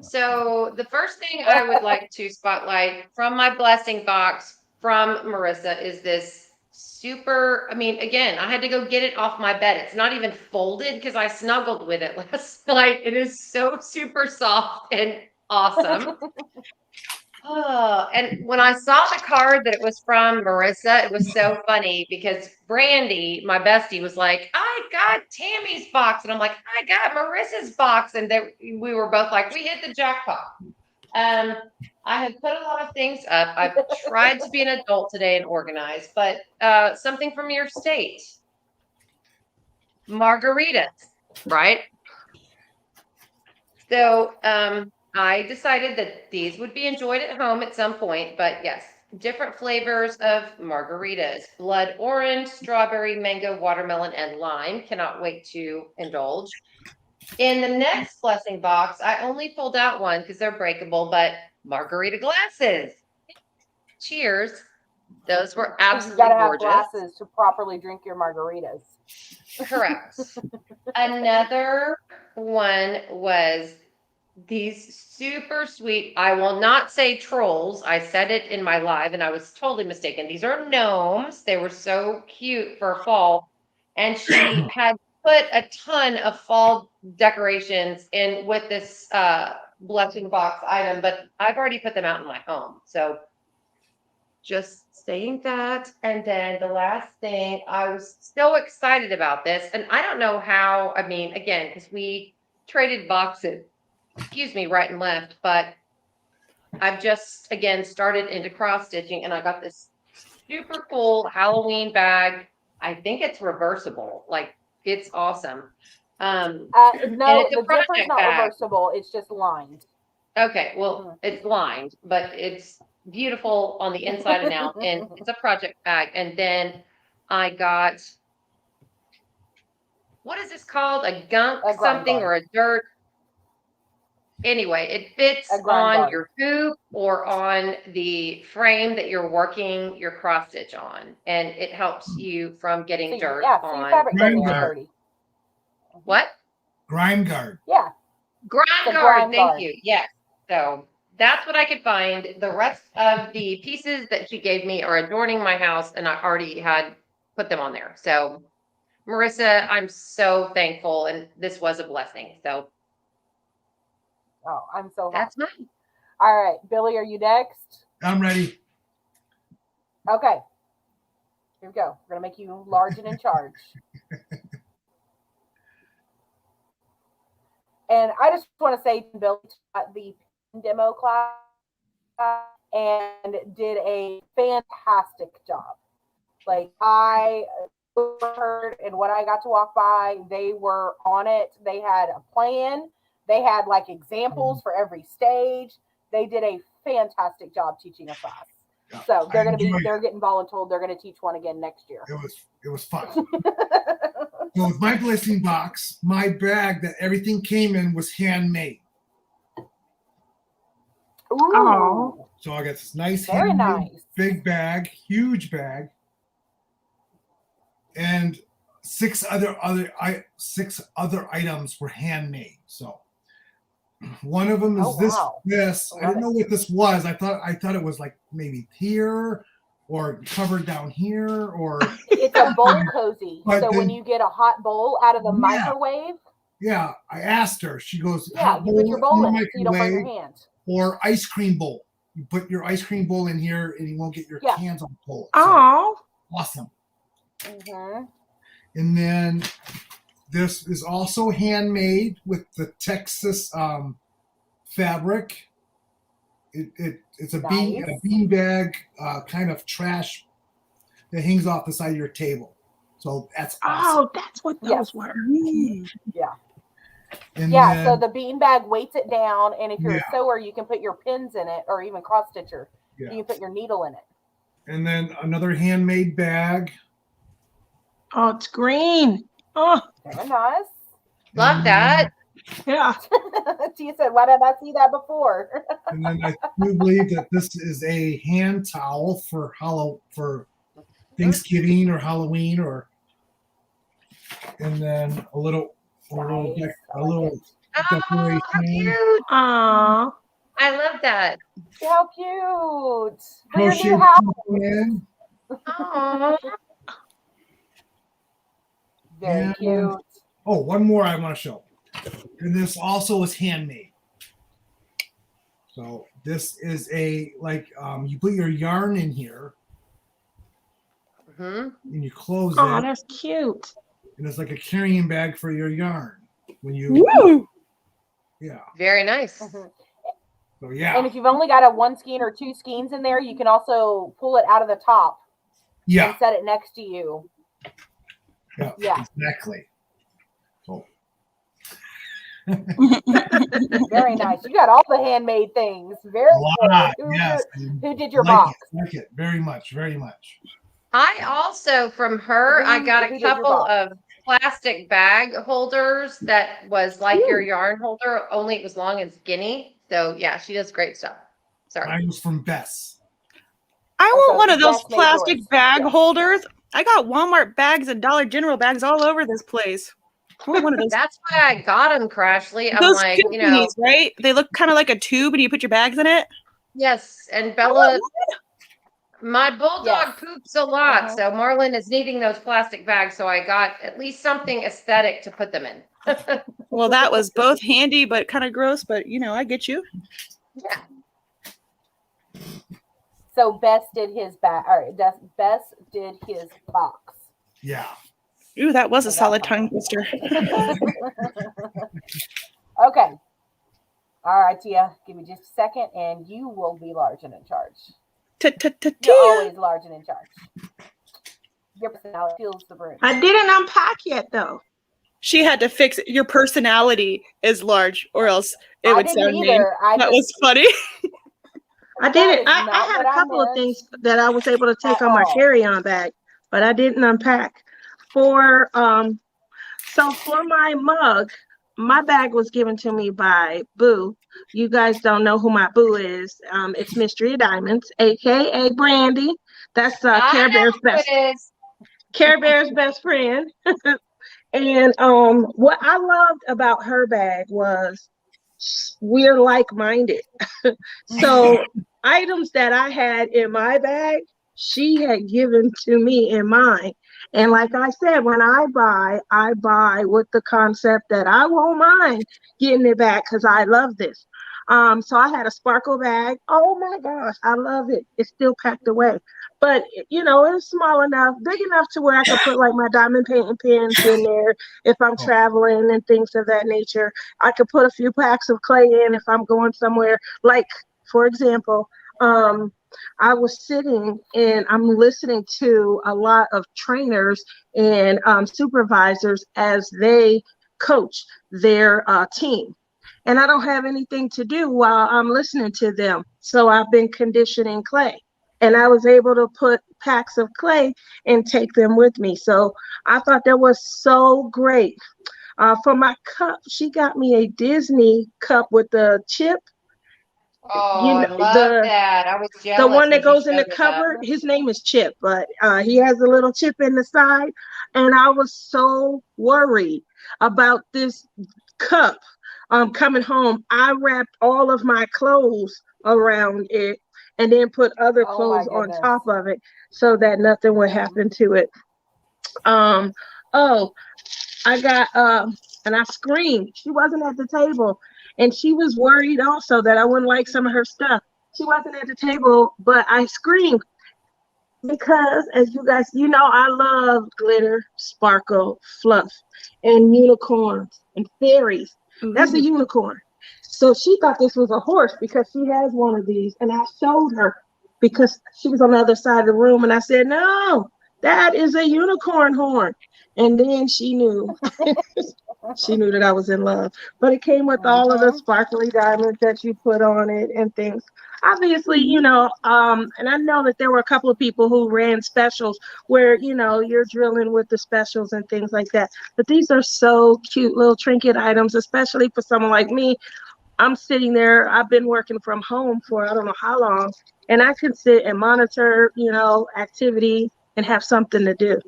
So the first thing I would like to spotlight from my blessing box from Marissa is this super, I mean, again, I had to go get it off my bed. It's not even folded because I snuggled with it last night. It is so super soft and awesome. And when I saw the card that it was from Marissa, it was so funny because Brandy, my bestie, was like, I got Tammy's box. And I'm like, I got Marissa's box. And we were both like, we hit the jackpot. I have put a lot of things up. I've tried to be an adult today and organize, but something from your state. Margaritas, right? So I decided that these would be enjoyed at home at some point, but yes, different flavors of margaritas. Blood orange, strawberry, mango, watermelon, and lime. Cannot wait to indulge. In the next blessing box, I only pulled out one because they're breakable, but margarita glasses. Cheers. Those were You absolutely gotta have gorgeous. glasses to properly drink your margaritas. Correct. Another one was these super sweet, I will not say trolls. I said it in my live and I was totally mistaken. These are gnomes. They were so cute for fall. And she had put a ton of fall decorations in with this blessing box item, but I've already put them out in my home. So just saying that. And then the last thing, I was so excited about this. And I don't know how, I mean, again, because we traded boxes, excuse me, right and left, but I've just, again, started into cross stitching and I got this super cool Halloween bag. I think it's reversible. Like, it's awesome. No, it's a the zipper's project not bag. reversible. It's just lined. Okay, well, it's lined, but it's beautiful on the inside and out, and it's a project bag. And then I got, what is this called? A gunk A grind something guard. or a dirt. Anyway, it fits A grind on guard. your hoop or on the frame that you're working your cross stitch on, and it helps you from getting dirt so your on. fabric doesn't Grind get guard. dirty. What? Grime guard. Yeah. Grind The guard, grind thank guard. you. Yes. So that's what I could find. The rest of the pieces that she gave me are adorning my house, and I already had put them on there. So, Marissa, I'm so thankful, and this was a blessing. So Oh, I'm so happy. that's mine. All right, Billy, are you next? I'm ready. Okay. Here we go. We're gonna make you large and in charge. And I just want to say, Billy taught the demo class and did a fantastic job. Like, I heard and what I got to walk by, they were on it. They had a plan. They had like examples for every stage. They did a fantastic job teaching a class. Yeah, So they're I enjoyed it. they're getting voluntold. They're going to teach one again next year. It was fun. So with my blessing box, my bag that everything came in was handmade. Ooh, So I got this nice very handmade nice. big bag, huge bag, and six other items were handmade. So one of them is Oh, wow. this. I Love didn't it. know what this was. I thought it was like maybe here or covered down here or It's a bowl cozy. But So when then- you get a hot bowl out of the Yeah. microwave, yeah. I asked her. She goes, yeah, hot you put your bowl in in the it so you don't burn your microwave hand. or ice cream bowl. You put your ice cream bowl in here and you won't get your Yeah. cans on the pole. So Oh, awesome. Mm-hmm. And then this is also handmade with the Texas fabric. It's a Nice. bean bag kind of trash that hangs off the side of your table. So that's awesome. oh, that's what those Yes. were. Yeah. And Yeah, then, so the bean bag weights it down, and if you're Yeah. a sewer, you can put your pins in it, or even cross stitcher. Yeah. You can put your needle in it. and then another handmade bag. Oh, it's green. Oh, Very nice. Love that. yeah. Tia said, "Why did I see that before?" And then I do believe that this is a hand towel for Thanksgiving or Halloween and then a little Nice. I like little it. Oh, how decoration. cute. Oh, I love that. See how cute for your Crochet new house. in. Oh, Very And- cute. Oh, one more I want to show. And this also is handmade. So this is you put your yarn in here hmm and you close oh, it, that's cute. and it's like a carrying bag for your yarn. When you Woo! yeah. Very nice. Mhm. So And yeah. if you've only got a one skein or two skeins in there, you can also pull it out of the top Yeah. and set it next to you. Yeah. Yeah. Exactly. So Very nice. You got all the handmade things. Very a lot. good. Yes. Who did your like box? It, like it very much, very much. I also, from her, I got Who a did your couple box? of plastic bag holders that was like your yarn holder, only it was long and skinny. So yeah, she does great stuff. Sorry. Mine was from Bess. I Okay, want one of those Beth made plastic yours. bag Yeah. holders. I got Walmart bags and Dollar General bags all over this place. I want one of those. That's why I got them, Crashly. I'm Those like, scoop minis, right? They look kind of like a tube, and you put your bags in it. yes. And I want Bella, one. my bulldog Yes. poops a lot. Mhm. So Marlin is needing those plastic bags. So I got at least something aesthetic to put them in. Well, that was both handy but kind of gross. But I get you. Yeah. So Bess did his bag. All right, Bess did his box. Yeah. Ooh, that was a So solid that's tongue twister. Okay. All right, Tia. Give me just a second, and you will be large and in charge. You're Tia. always large and in charge. Your personality feels the room. I didn't unpack yet, though. She had to fix it. Your personality is large, or else it I would didn't sound mean. either. That was funny. I That didn't. is I not had what a I couple of meant things that I was able to take at on my all. carry-on bag, but I didn't unpack. For my mug, my bag was given to me by Boo. You guys don't know who my Boo is. It's Mystery of Diamonds, aka Brandy. That's I Care know Bear's who best it is. Care Bear's best friend. And what I loved about her bag was we're like-minded. So items that I had in my bag, she had given to me in mine. And like I said, when I buy with the concept that I won't mind getting it back because I love this. So I had a sparkle bag. Oh my gosh, I love it. It's still packed away. But it was small enough, big enough to where I could put like my diamond painting pens in there if I'm traveling and things of that nature. I could put a few packs of clay in if I'm going somewhere. Like, for example, I was sitting and I'm listening to a lot of trainers and supervisors as they coach their team. And I don't have anything to do while I'm listening to them. So I've been conditioning clay. And I was able to put packs of clay and take them with me. So I thought that was so great. For my cup, she got me a Disney cup with the chip. Oh, You I know, love that. I was the jealous one when that you goes in showed the me that. cupboard, his name is Chip, but he has a little chip in the side. And I was so worried about this cup coming home. I wrapped all of my clothes around it and then put other Oh my clothes on goodness. top of it so that nothing would happen to it. Um, oh, I got and I screamed. She wasn't at the table, and she was worried also that I wouldn't like some of her stuff. She wasn't at the table, but I screamed because, as you guys, I love glitter, sparkle, fluff, and unicorns and fairies. That's a unicorn. So she thought this was a horse because she has one of these, and I showed her because she was on the other side of the room, and I said, "No, that is a unicorn horn." And then she knew. She knew that I was in love. But it came with all of the sparkly diamonds that you put on it and things. Obviously, and I know that there were a couple of people who ran specials where, you're drilling with the specials and things like that. But these are so cute little trinket items, especially for someone like me. I'm sitting there, I've been working from home for I don't know how long, and I can sit and monitor, activity and have something to do.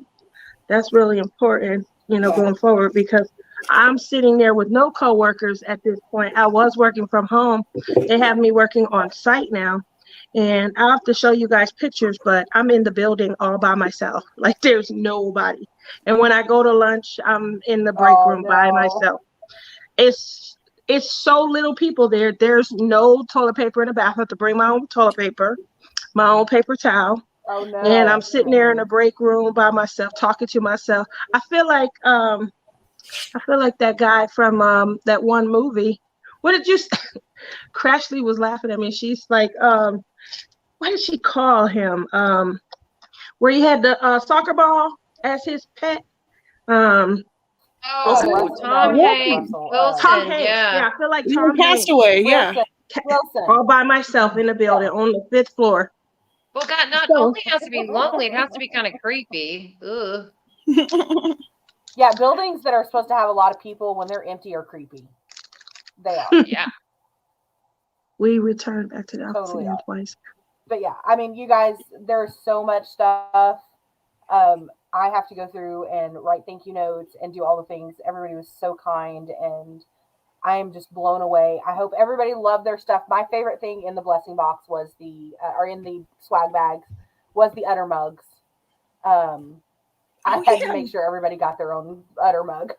That's really important, going forward, because I'm sitting there with no coworkers at this point. I was working from home. They have me working on site now. And I'll have to show you guys pictures, but I'm in the building all by myself. Like there's nobody. And when I go to lunch, I'm in the break Oh room by no. myself. It's so little people there. There's no toilet paper in the bath. I have to bring my own toilet paper, my own paper towel. Oh And I'm no. sitting there in a break room by myself, talking to myself. I feel like that guy from that one movie. What did you say? Crashly was laughing at me. She's like, what did she call him? Where he had the soccer ball as his pet. Oh, Tom Not Hanks, Russell. Tom Wilson, Hanks. yeah. Yeah, I feel like You Tom passed Hanks. away, yeah. Wilson. All by myself in the building on the 5th floor. Well, God, not So only has to be lonely, it has to be kind of creepy. Ugh. Yeah, buildings that are supposed to have a lot of people when they're empty are creepy. They are. Yeah. we returned back to the office Totally again are. twice. But yeah, I mean, you guys, there's so much stuff. I have to go through and write thank you notes and do all the things. Everybody was so kind, and I am just blown away. I hope everybody loved their stuff. My favorite thing in the blessing box was or in the swag bags, was the udder mugs. I had to make sure everybody got their own udder mug.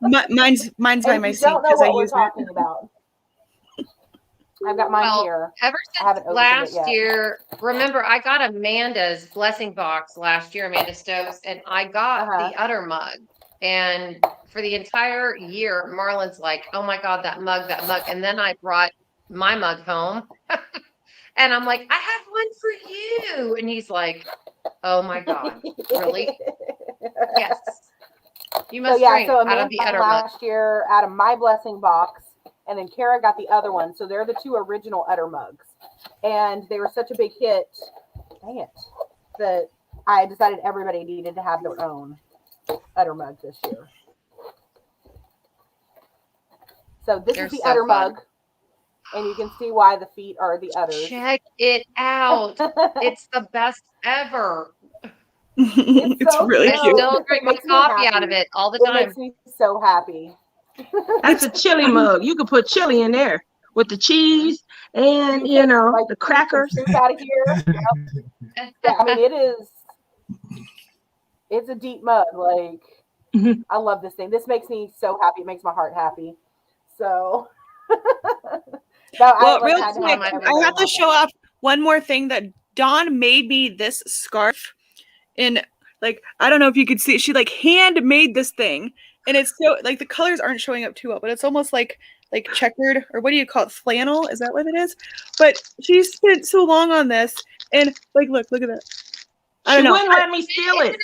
Mine's by And my if you sink don't know because I what we're use it. talking about, I've got mine Well, here. ever I haven't since opened it last yet. year, remember I got Amanda's blessing box last year, Amanda Stokes, and I got the udder mug. And for the entire year, Marlon's like, "Oh my God, that mug, that mug." And then I brought my mug home, and I'm like, "I have one for you," and he's like, "Oh my God, really?" Yes, you So must yeah, drink so out of Amanda the got udder mug. last year out of my blessing box, and then Kara got the other one. So they're the two original udder mugs, and they were such a big hit. Dang it! That I decided everybody needed to have their own udder mug this year. So this They're is the so udder fun. mug, and you can see why the feet are the udders. Check it out. It's the best ever. It's so really I cute. still drink my Makes me coffee out happy. of it all the It time. makes me so happy. That's a chili mug. You could put chili in there with the cheese and You can the crackers. soup out of here. Yeah, I mean it's a deep mug. Like Mhm. I love this thing. This makes me so happy. It makes my heart happy. So Well, real had to quick, have I have to that. show off one more thing that Dawn made me this scarf in, like, I don't know if you could see it. She like hand made this thing, and it's so like the colors aren't showing up too well, but it's almost like checkered, or what do you call it? Flannel? Is that what it is? But she spent so long on this, and like look at that. I don't She know. wouldn't let me steal it.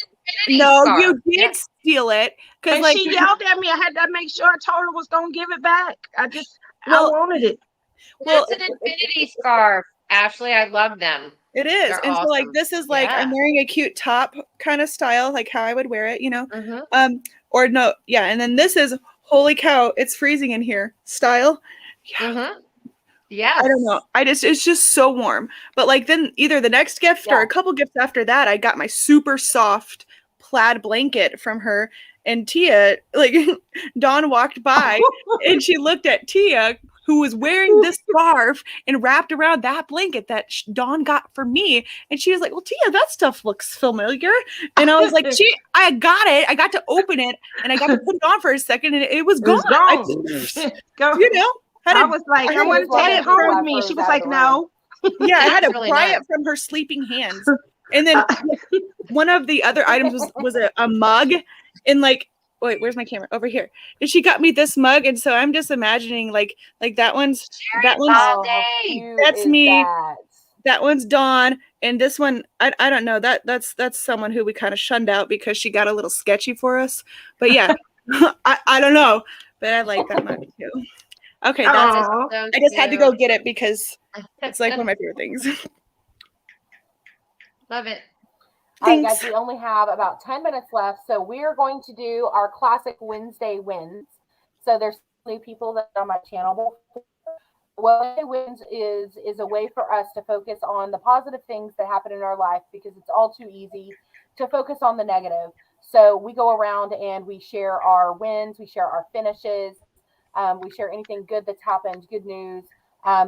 No, you did steal it because And like she yelled at me. I had to make sure I told her was gonna give it back. I wanted it. Well, it's an infinity scarf, Ashley. I love them. It is. They're And awesome. so like this is like I'm wearing a cute top kind of style, like how I would wear it, or no, yeah, and then this is holy cow, it's freezing in here style. Yeah. Yes. I don't know. It's just so warm. But like then either the next gift or Yeah. a couple gifts after that, I got my super soft plaid blanket from her. And Tia, like Dawn walked by and she looked at Tia, who was wearing this scarf and wrapped around that blanket that Dawn got for me. And she was like, "Well, Tia, that stuff looks familiar." And I was like, I got it. I got to open it and I got to put it on for a second and it was It gone. was I gone. just, Go. you know, had I to was like, I I had want to to take pry it it home from with me. She was like, no. yeah, I had to That's really pry nice. it from her sleeping hands. And then one of the other items was a mug. And like, wait, where's my camera? Over here. And she got me this mug. And so I'm just imagining like that one's all Oh, how day. cute that's is me. that? That one's Dawn. And this one, I don't know. That's someone who we kind of shunned out because she got a little sketchy for us. But yeah, I don't know. But I like that mug too. Okay, that's That is Aw. so I just had to go cute. get it because it's like one of my favorite things. Love it. All right, guys, Thanks. we only have about 10 minutes left. So we're going to do our classic Wednesday wins. So there's new people that are on my channel. Wednesday wins is a way for us to focus on the positive things that happen in our life because it's all too easy to focus on the negative. So we go around and we share our wins, we share our finishes, we share anything good that's happened, good news.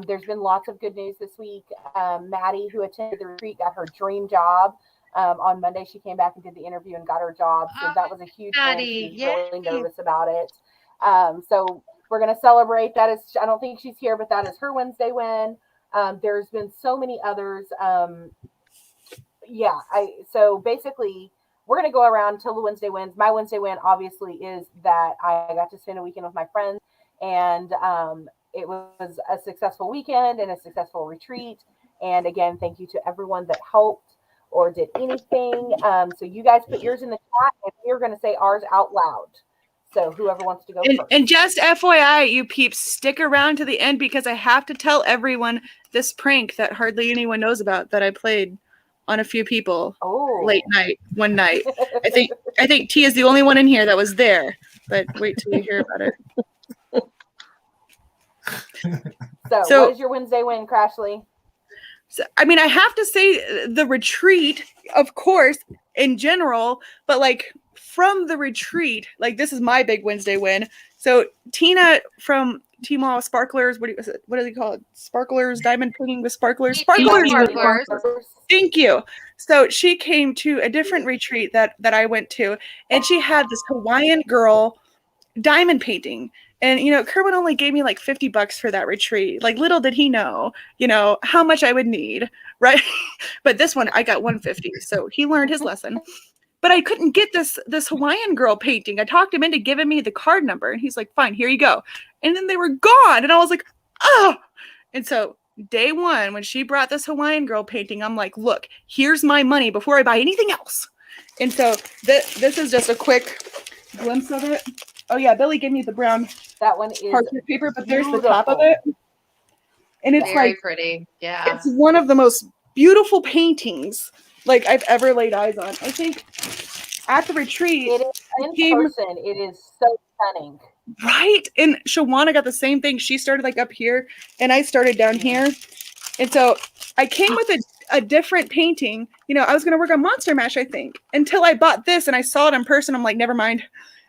There's been lots of good news this week. Maddie, who attended the retreat, got her dream job. On Monday, she came back and did the interview and got her job. So that was a huge win. She Maddie, was really yay. nervous about it. So we're going to celebrate. That is, I don't think she's here, but that is her Wednesday win. There's been so many others. So basically, we're going to go around until the Wednesday wins. My Wednesday win, obviously, is that I got to spend a weekend with my friends, and it was a successful weekend and a successful retreat. And again, thank you to everyone that helped or did anything. So you guys put yours in the chat, and we're going to say ours out loud. So whoever wants to go first. And just FYI, you peeps, stick around to the end because I have to tell everyone this prank that hardly anyone knows about that I played on a few people late night, one night. I think T is the only one in here that was there, but wait till you hear about it. So what is your Wednesday win, Crashly? So, I mean, I have to say the retreat, of course, in general, but like from the retreat, like this is my big Wednesday win. So Tina from Tmall Sparklers, what do they call it? Sparklers, diamond painting with sparklers. Sparklers. Thank you. So she came to a different retreat that I went to, and she had this Hawaiian girl diamond painting. And, Kerwin only gave me like $50 for that retreat. Like little did he know, how much I would need. Right. But this one I got $150. So he learned his lesson, but I couldn't get this Hawaiian girl painting. I talked him into giving me the card number and he's like, fine, here you go. And then they were gone. And I was like, oh, and so day one, when she brought this Hawaiian girl painting, I'm like, look, here's my money before I buy anything else. And so this is just a quick glimpse of it. Oh yeah, Billy gave me the brown parchment paper, but there's the top of it. And it's very like pretty. Yeah. It's one of the most beautiful paintings like I've ever laid eyes on. I think at the retreat, it is in person. It is so stunning. Right? And Shawana got the same thing. She started like up here and I started down here. And so I came with a different painting. I was going to work on Monster Mash, I think, until I bought this and I saw it in person. I'm like, never mind.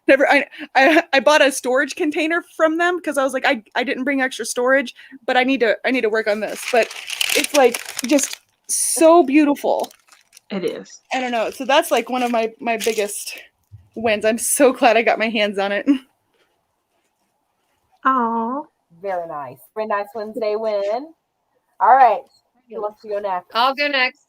I bought a storage container from them because I was like, I didn't bring extra storage, but I need to work on this. But it's like just so beautiful. It is. I don't know. So that's like one of my biggest wins. I'm so glad I got my hands on it. Oh, very nice. Very nice Wednesday win. All right. Who wants to go next? I'll go next.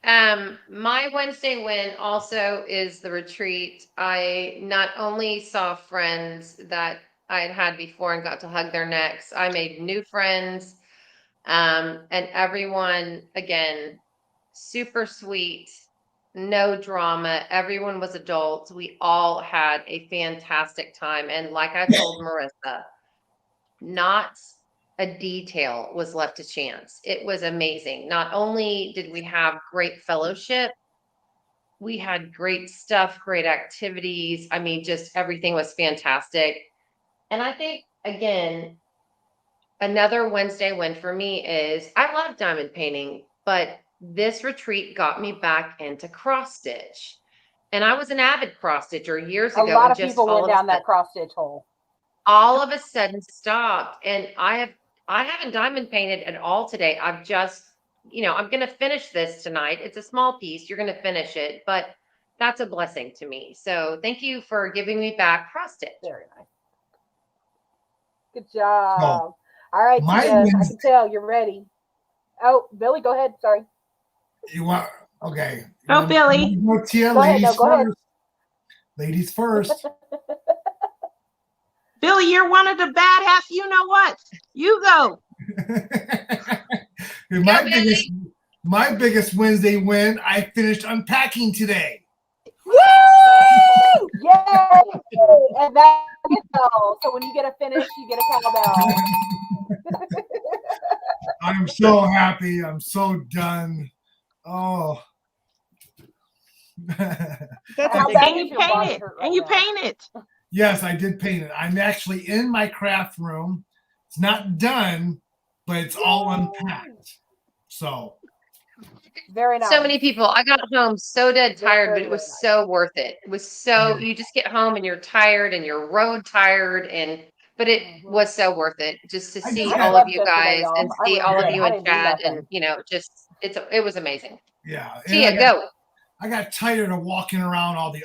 My Wednesday win also is the retreat. I not only saw friends that I had before and got to hug their necks, I made new friends. And everyone, again, super sweet, no drama. Everyone was adults. We all had a fantastic time. And like I told Marissa, not a detail was left to chance. It was amazing. Not only did we have great fellowship, we had great stuff, great activities. I mean, just everything was fantastic. And I think, again, Another Wednesday win for me is I love diamond painting, but this retreat got me back into cross stitch. And I was an avid cross stitcher years A ago lot and of just people went down that cross stitch hole. all of a sudden stopped. And I haven't diamond painted at all today. I've just, I'm going to finish this tonight. It's a small piece. You're going to finish it, but that's a blessing to me. So thank you for giving me back cross stitch. Very nice. Good job. So, all right, my Tia, I Wednesday- can tell you're ready. Oh, Billy, go ahead. Sorry. You want okay? Oh, Billy. No, Tia, Go ahead, ladies no, go ahead. first. Ladies first. Billy, you're one of the badass. You know what? You go. My biggest Wednesday win. I finished unpacking today. Woo! Yay! And that's it, though. So when you get a finish, you get a cowbell. I'm so happy. I'm so done. Oh. That's How a big bad And is you your paint body it. hurt right And you now? paint it. Yes, I did paint it. I'm actually in my craft room. It's not done, but it's all unpacked. So Very nice. So many people. I got home so dead tired, but it was Very nice. so worth it. It was so, you just get home and you're tired and you're road tired, but it was so worth it just to I see just all slept of you yesterday, guys y'all. and I see really all of did. you I in didn't do chat nothing. and just it was amazing. yeah. And Tia, go. I got tired of walking around all the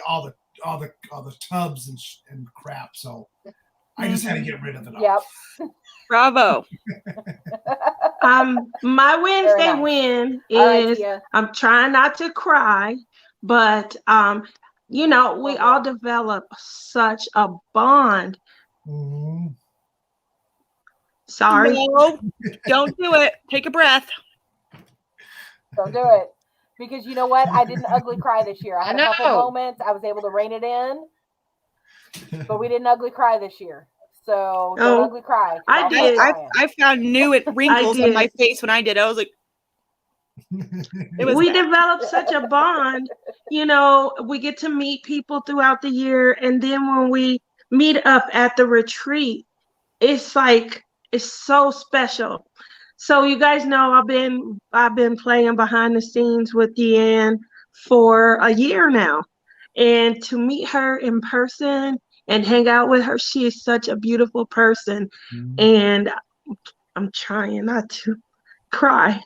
tubs and crap. So I just had to get rid of it all. Yep. Bravo. My Wednesday nice. win All right, is Tia. I'm trying not to cry, but we all develop such a bond. Mhm. Sorry. No, don't do it. Take a breath. Don't do it. Because you know what? I didn't ugly cry this year. I had a couple know. moments. I was able to rein it in, but we didn't ugly cry this year. So don't Oh, ugly cry. 'cause I I'll did. start I crying. found new wrinkles on my did. face when I did. I was like, it was We bad. develop such a bond. We get to meet people throughout the year, and then when we meet up at the retreat, it's like it's so special. So you guys know I've been playing behind the scenes with Deanne for a year now, and to meet her in person and hang out with her, she is such a beautiful person, and I'm trying not to cry.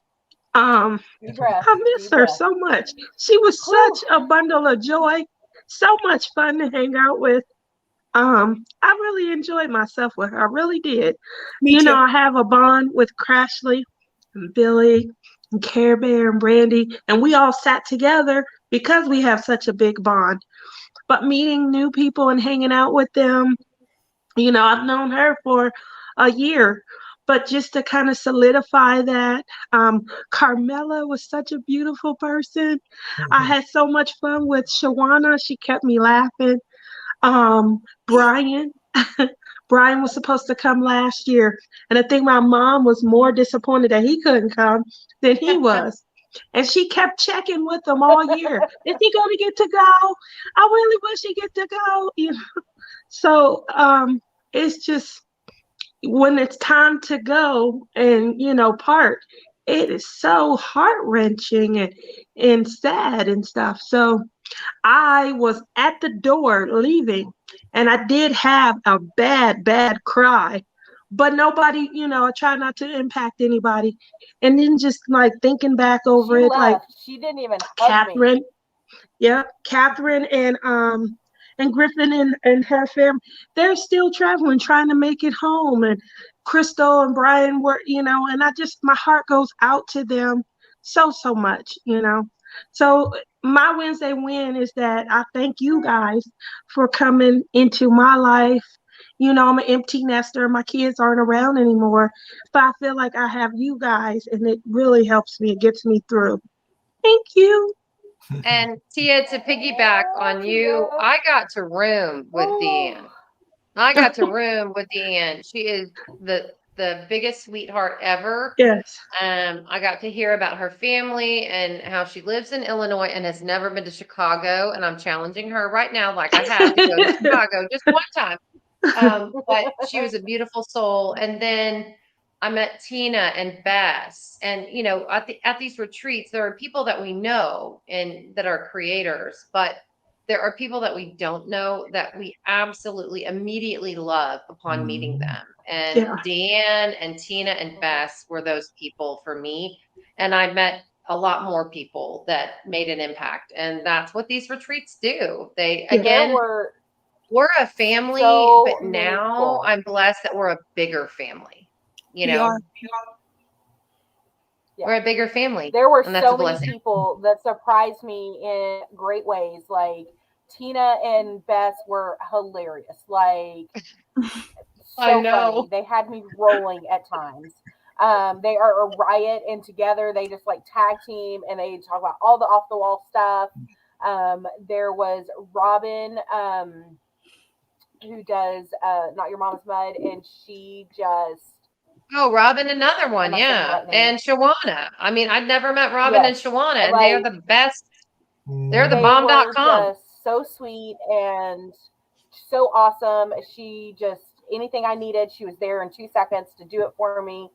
Deep breath. I miss Deep her breath. so much. She was such a bundle of joy, so much fun to hang out with. I really enjoyed myself with her. I really did. Me too. I have a bond with Crashly and Billy and Care Bear and Brandy, and we all sat together because we have such a big bond. But meeting new people and hanging out with them, I've known her for a year, but just to kind of solidify that, Carmela was such a beautiful person. I had so much fun with Shawana. She kept me laughing. Brian, Brian was supposed to come last year, and I think my mom was more disappointed that he couldn't come than he was. And she kept checking with him all year. Is he going to get to go? I really wish he get to go. So it's just when it's time to go and part, it is so heart-wrenching and sad and stuff. So I was at the door leaving, and I did have a bad cry, but nobody, I try not to impact anybody. And then just like thinking back over She it, left. like She didn't even hug Catherine, me. Catherine and Griffin and her family, they're still traveling, trying to make it home. And Crystal and Brian were, and my heart goes out to them so much, So my Wednesday win is that I thank you guys for coming into my life. I'm an empty nester. My kids aren't around anymore, but I feel like I have you guys, and it really helps me. It gets me through. Thank you. And Tia, to piggyback on you, I got to room with Deanne. I got to room with Deanne. She is the biggest sweetheart ever. Yes. I got to hear about her family and how she lives in Illinois and has never been to Chicago. And I'm challenging her right now, like I have, to go to Chicago just one time. But she was a beautiful soul. And then I met Tina and Bess, and at these retreats, there are people that we know and that are creators, but there are people that we don't know that we absolutely immediately love upon meeting them. And Yeah. Deanne and Tina and Bess were those people for me. And I met a lot more people that made an impact. And that's what these retreats do. They, Yeah. There again, were we're a family, so but many now people. I'm blessed that we're a bigger family. We are. Yeah. We're a bigger family. There were And that's so a many blessing. people that surprised me in great ways. Like Tina and Bess were hilarious. Like I so know. funny. They had me rolling at times. They are a riot, and together they just like tag team and they talk about all the off the wall stuff. There was Robin, who does Not Your Mama's Mud, and she just Oh, Robin, another one, am I saying the yeah. right name? And Shawana. I mean, I'd never met Robin and Yes, Shawana, and they are like the best. They're the they were bomb.com. just so sweet and so awesome. She just anything I needed, she was there in 2 seconds to do it for me.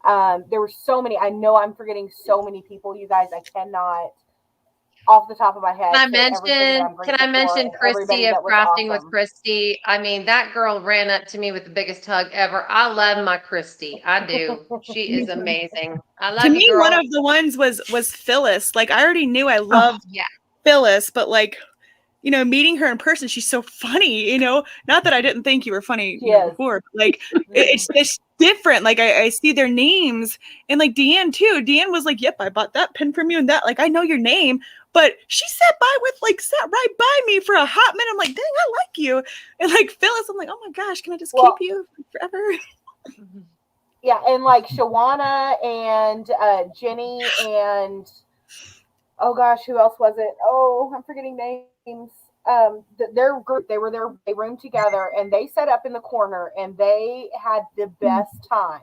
There were so many. I know I'm forgetting so many people, you guys. I cannot, off the top of my head, say everything that I'm Can grateful I for mention and everybody Christy of that was Crafting with awesome. Christy? I mean, that girl ran up to me with the biggest hug ever. I love my Christy. I do. She is amazing. I To love you, me, girl. one of the ones was Phyllis. Like I already knew I Oh, loved yeah. Phyllis, but like, meeting her in person, she's so funny, not that I didn't think you were funny, She is. before, but like it's just different. Like I see their names, and like Deanne too. Deanne was like, yep, I bought that pin from you and that, like, I know your name, but she sat right by me for a hot minute. I'm like, dang, I like you. And like Phyllis, I'm like, oh my gosh, can I just keep you forever? Yeah, and like Shawana and Jenny and oh gosh, who else was it? Oh, I'm forgetting names. Their group, they roomed together and they set up in the corner and they had the best time.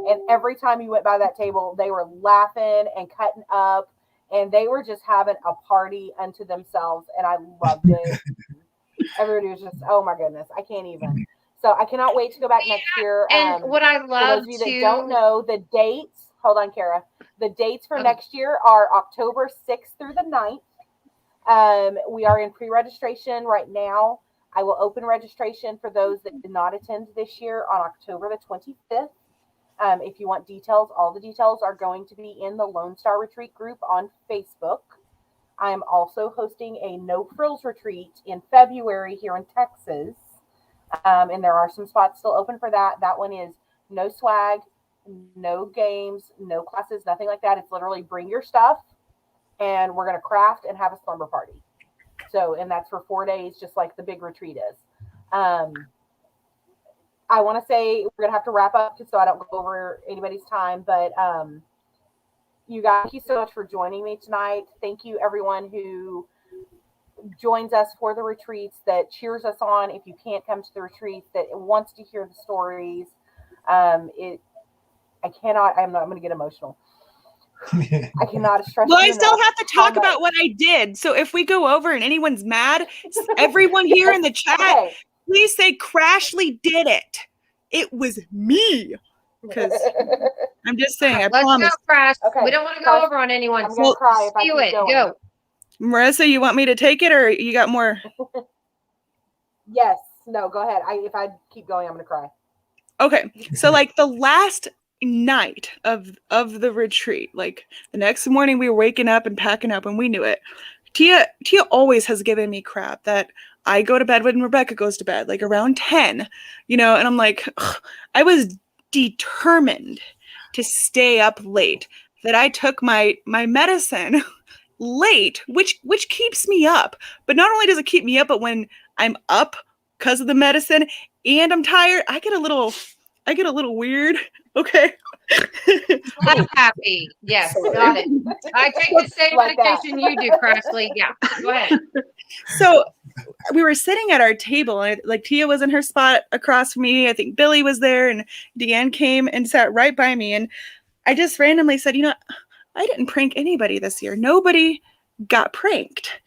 And every time you went by that table, they were laughing and cutting up, and they were just having a party unto themselves, and I loved it. Everybody was just, oh my goodness, I can't even. So I cannot wait to go back next year. And what I For love those of you that don't know, the dates, hold on, Kara. The dates for Okay. next year are October 6th through the 9th. We are in pre-registration right now. I will open registration for those that did not attend this year on October the 25th. If you want details, all the details are going to be in the Lonestar Retreat group on Facebook. I am also hosting a No Frills retreat in February here in Texas. And there are some spots still open for that. That one is no swag, no games, no classes, nothing like that. It's literally bring your stuff and we're going to craft and have a slumber party. So, and that's for 4 days, just like the big retreat is. I want to say we're going to have to wrap up so I don't go over anybody's time, but you guys, thank you so much for joining me tonight. Thank you everyone who joins us for the retreats, that cheers us on if you can't come to the retreats, that wants to hear the stories. I'm not going to get emotional. I cannot stress. Well, I still have to talk about what I did. So if we go over and anyone's mad, everyone here in the chat, please say Crashly did it. It was me. Because I'm just saying, I promise. Let's go, Crash. Okay. We don't want to go over on anyone. I'm going to cry if I do keep it. going. Go. Marissa, you want me to take it or you got more? Yes. No, go ahead. If I keep going, I'm going to cry. Okay. So like the last night of the retreat, like the next morning we were waking up and packing up and we knew it. Tia always has given me crap that I go to bed when Rebecca goes to bed, like around 10, and I'm like, ugh, I was determined to stay up late, that I took my medicine late, which keeps me up. But not only does it keep me up, but when I'm up because of the medicine and I'm tired, I get a little weird. Okay. I'm happy. Yes, got it. I take the same Like medication you do, Crashly. Yeah, go ahead. So we were sitting at our table, and like Tia was in her spot across from me. I think Billy was there, and Deanne came and sat right by me. And I just randomly said, I didn't prank anybody this year. Nobody got pranked.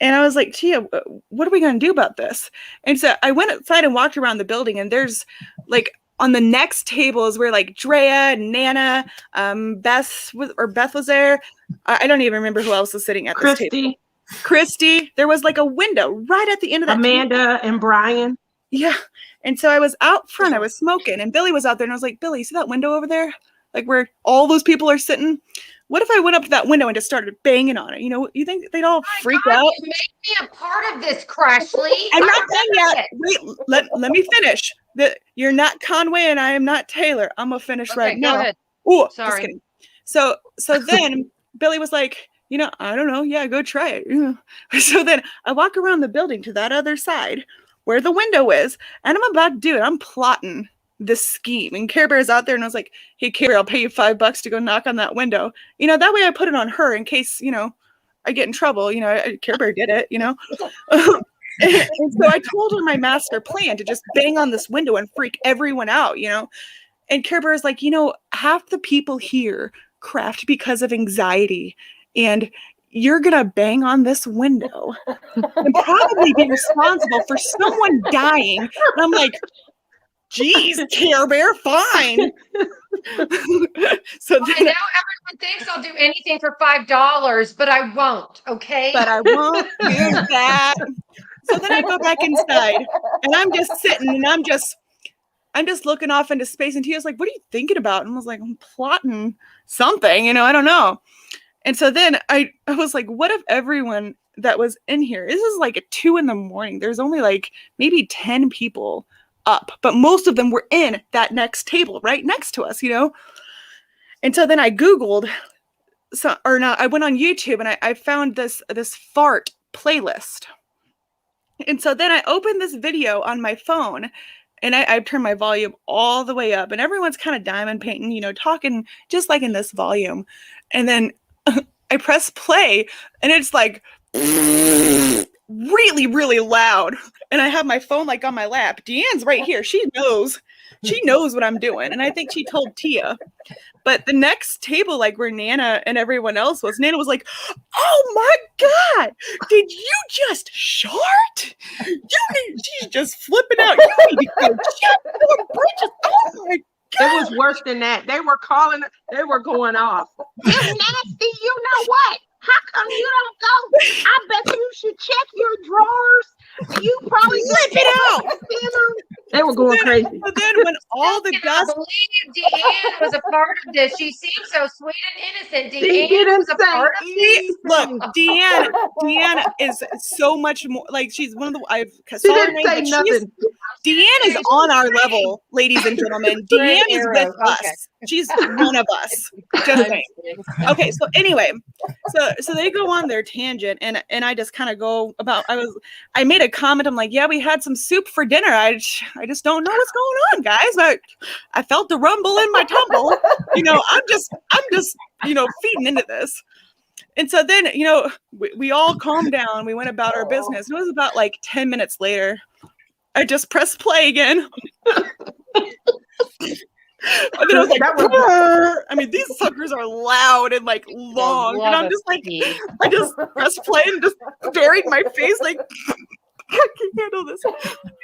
And I was like, Tia, what are we going to do about this? And so I went outside and walked around the building, and there's like on the next table is where like Drea and Nana, Beth was there. I don't even remember who else was sitting at this table. Christy. There was like a window right at the end of that Amanda table. and Brian. Yeah. And so I was out front, I was smoking, and Billy was out there, and I was like, Billy, see that window over there? Like where all those people are sitting? What if I went up to that window and just started banging on it? You know, you think they'd all freak out? You make me a part of this, Crashly. I'm not done yet. Wait, let me finish. You're not Conway and I am not Taylor. I'm gonna finish right now. Go ahead. Oh, sorry. Just kidding. So then Billy was like, I don't know. Yeah, go try it. So then I walk around the building to that other side where the window is, and I'm about to do it. I'm plotting this scheme, and Care Bear's out there, and I was like, hey, Care Bear, I'll pay you $5 to go knock on that window. That way I put it on her in case, I get in trouble. Care Bear did it, and so I told her my master plan to just bang on this window and freak everyone out, and Care Bear is like, half the people here craft because of anxiety, and you're going to bang on this window and probably be responsible for someone dying. And I'm like, geez, Care Bear, fine. So I know everyone thinks I'll do anything for $5, but I won't, okay? But I won't do that. So then I go back inside, and I'm just sitting, and I'm just looking off into space, and Tia's like, what are you thinking about? And I was like, I'm plotting something, I don't know. And so then I was like, what if everyone that was in here, this is like at 2 a.m. There's only like maybe 10 people up, but most of them were in that next table right next to us, And so then I Googled, I went on YouTube, and I found this fart playlist. And so then I opened this video on my phone, and I turned my volume all the way up, and everyone's kind of diamond painting, talking just like in this volume. And then I press play, and it's like really, really loud. And I have my phone like on my lap. Deanne's right here. She knows what I'm doing. And I think she told Tia. But the next table, like where Nana and everyone else was, Nana was like, oh my God, did you just shart? She's just flipping out. You need to go check your bridges. Oh my God. It was worse than that. They were going off. You're nasty, you know what? How come you don't go? I bet you should check your drawers. You probably Flip it out. They were going crazy. So then when all the dust, I believe Deanne was a part of this. She seemed so sweet and innocent. She Deanne didn't was a say part of anything. look, Deanne is so much more like she's one of the She didn't say nothing. Deanne is on our level, ladies and gentlemen. Deanne is with us. She's one of us. Just saying. Okay, so anyway, so they go on their tangent, and I just kind of go about. I made a comment. I'm like, yeah, we had some soup for dinner. I just don't know what's going on, guys. But I felt the rumble in my tumble. I'm just feeding into this. And so then, we all calmed down. We went about our business. It was about like 10 minutes later. I just pressed play again. And then I was like, I mean, these suckers are loud and like long. And I'm just like, I just pressed play and just buried my face like, I can't handle this.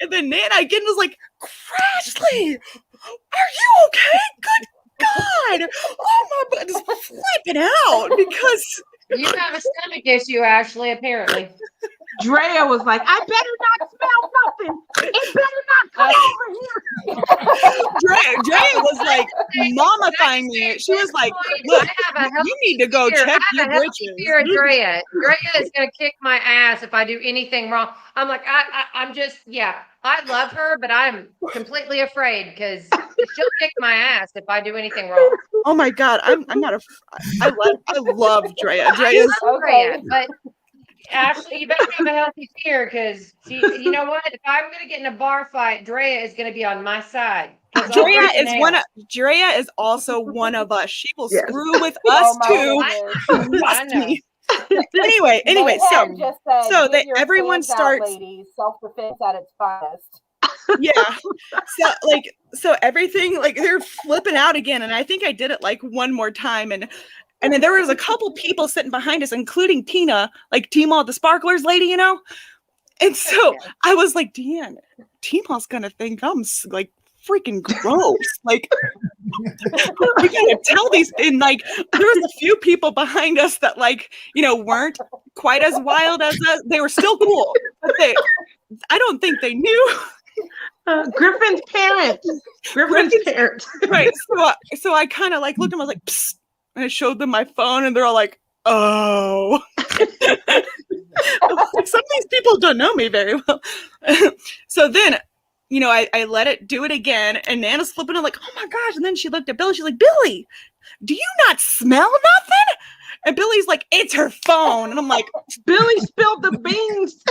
And then Nana again was like, Crashly, are you okay? Good God. Oh my God, just flipping out because You have a stomach issue, Ashley, apparently. Drea was like, I better not smell nothing. It better not come over here. Drea was like mommifying me. She was like, look, you need to go check your britches. Drea is going to kick my ass if I do anything wrong. I'm like, I'm just, I love her, but I'm completely afraid because she'll kick my ass if I do anything wrong. Oh my God, I'm not I love Drea. Drea's okay, but Ashley, you better have a healthy fear because you know what? If I'm going to get in a bar fight, Drea is going to be on my side. Drea is also one of us. She will screw with us too. I know. Anyway, everyone starts. Ladies, self-defense at its finest. Yeah. So everything, like they're flipping out again, and I think I did it like one more time, and then there was a couple people sitting behind us, including Tina, like T-Mall, the sparklers lady, And so I was like, Deanne, T-Mall's gonna think I'm like freaking gross. Like, we gotta tell these. And like, there was a few people behind us that like, weren't quite as wild as us. They were still cool, but I don't think they knew. Griffin's parents. Right. So I kind of like looked at them. I was like, psst, and I showed them my phone, and they're all like, oh. Some of these people don't know me very well. So then, I let it do it again, and Nana's flipping it like, oh my gosh. And then she looked at Billy. She's like, Billy, do you not smell nothing? And Billy's like, it's her phone. And I'm like, Billy spilled the beans.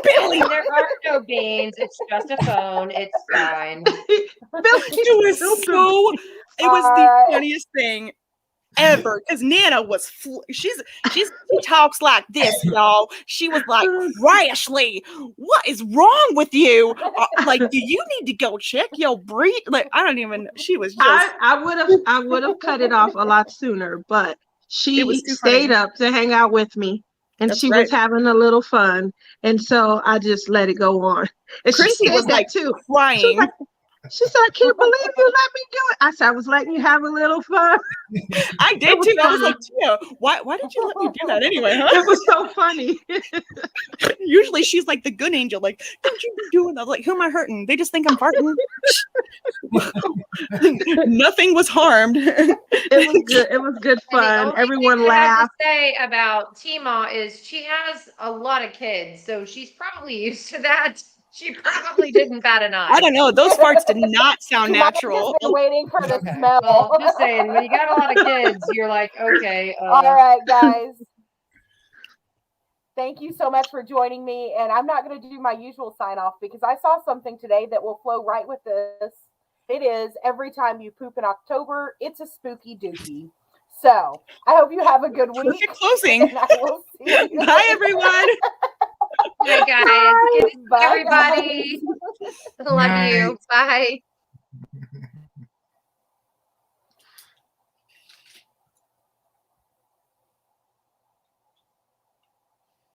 Billy, There are no beans. It's just a phone. It's fine. It was the funniest thing ever, because Nana was she talks like this, y'all. She was like, Ashley, what is wrong with you? Like, do you need to go check your breed? Like, I don't even. She was just. I would have cut it off a lot sooner, but she stayed up to hang out with me, and she was having a little fun, and so I just let it go on. And Chrissy she was that like too, crying. She said, I can't believe you let me do it. I said, I was letting you have a little fun. I did too. I was like, Tia, why did you let me do that anyway, huh? It was so funny. Usually she's like the good angel, like, don't you be doing that? I was like, who am I hurting? They just think I'm farting. Nothing was harmed. It was good. It was good fun. Everyone laughed. What I have to say about Tima is she has a lot of kids, so she's probably used to that. She probably didn't bat an eye. I don't know. Those farts did not sound natural. Been waiting for the smell. Well, just saying, when you got a lot of kids, you're like, okay. All right, guys. Thank you so much for joining me. And I'm not going to do my usual sign off because I saw something today that will flow right with this. It is every time you poop in October, it's a spooky dookie. So I hope you have a good week. Perfect closing. And I will see you. Bye, everyone. Bye, guys. Bye, Everybody. guys. Love you. Bye.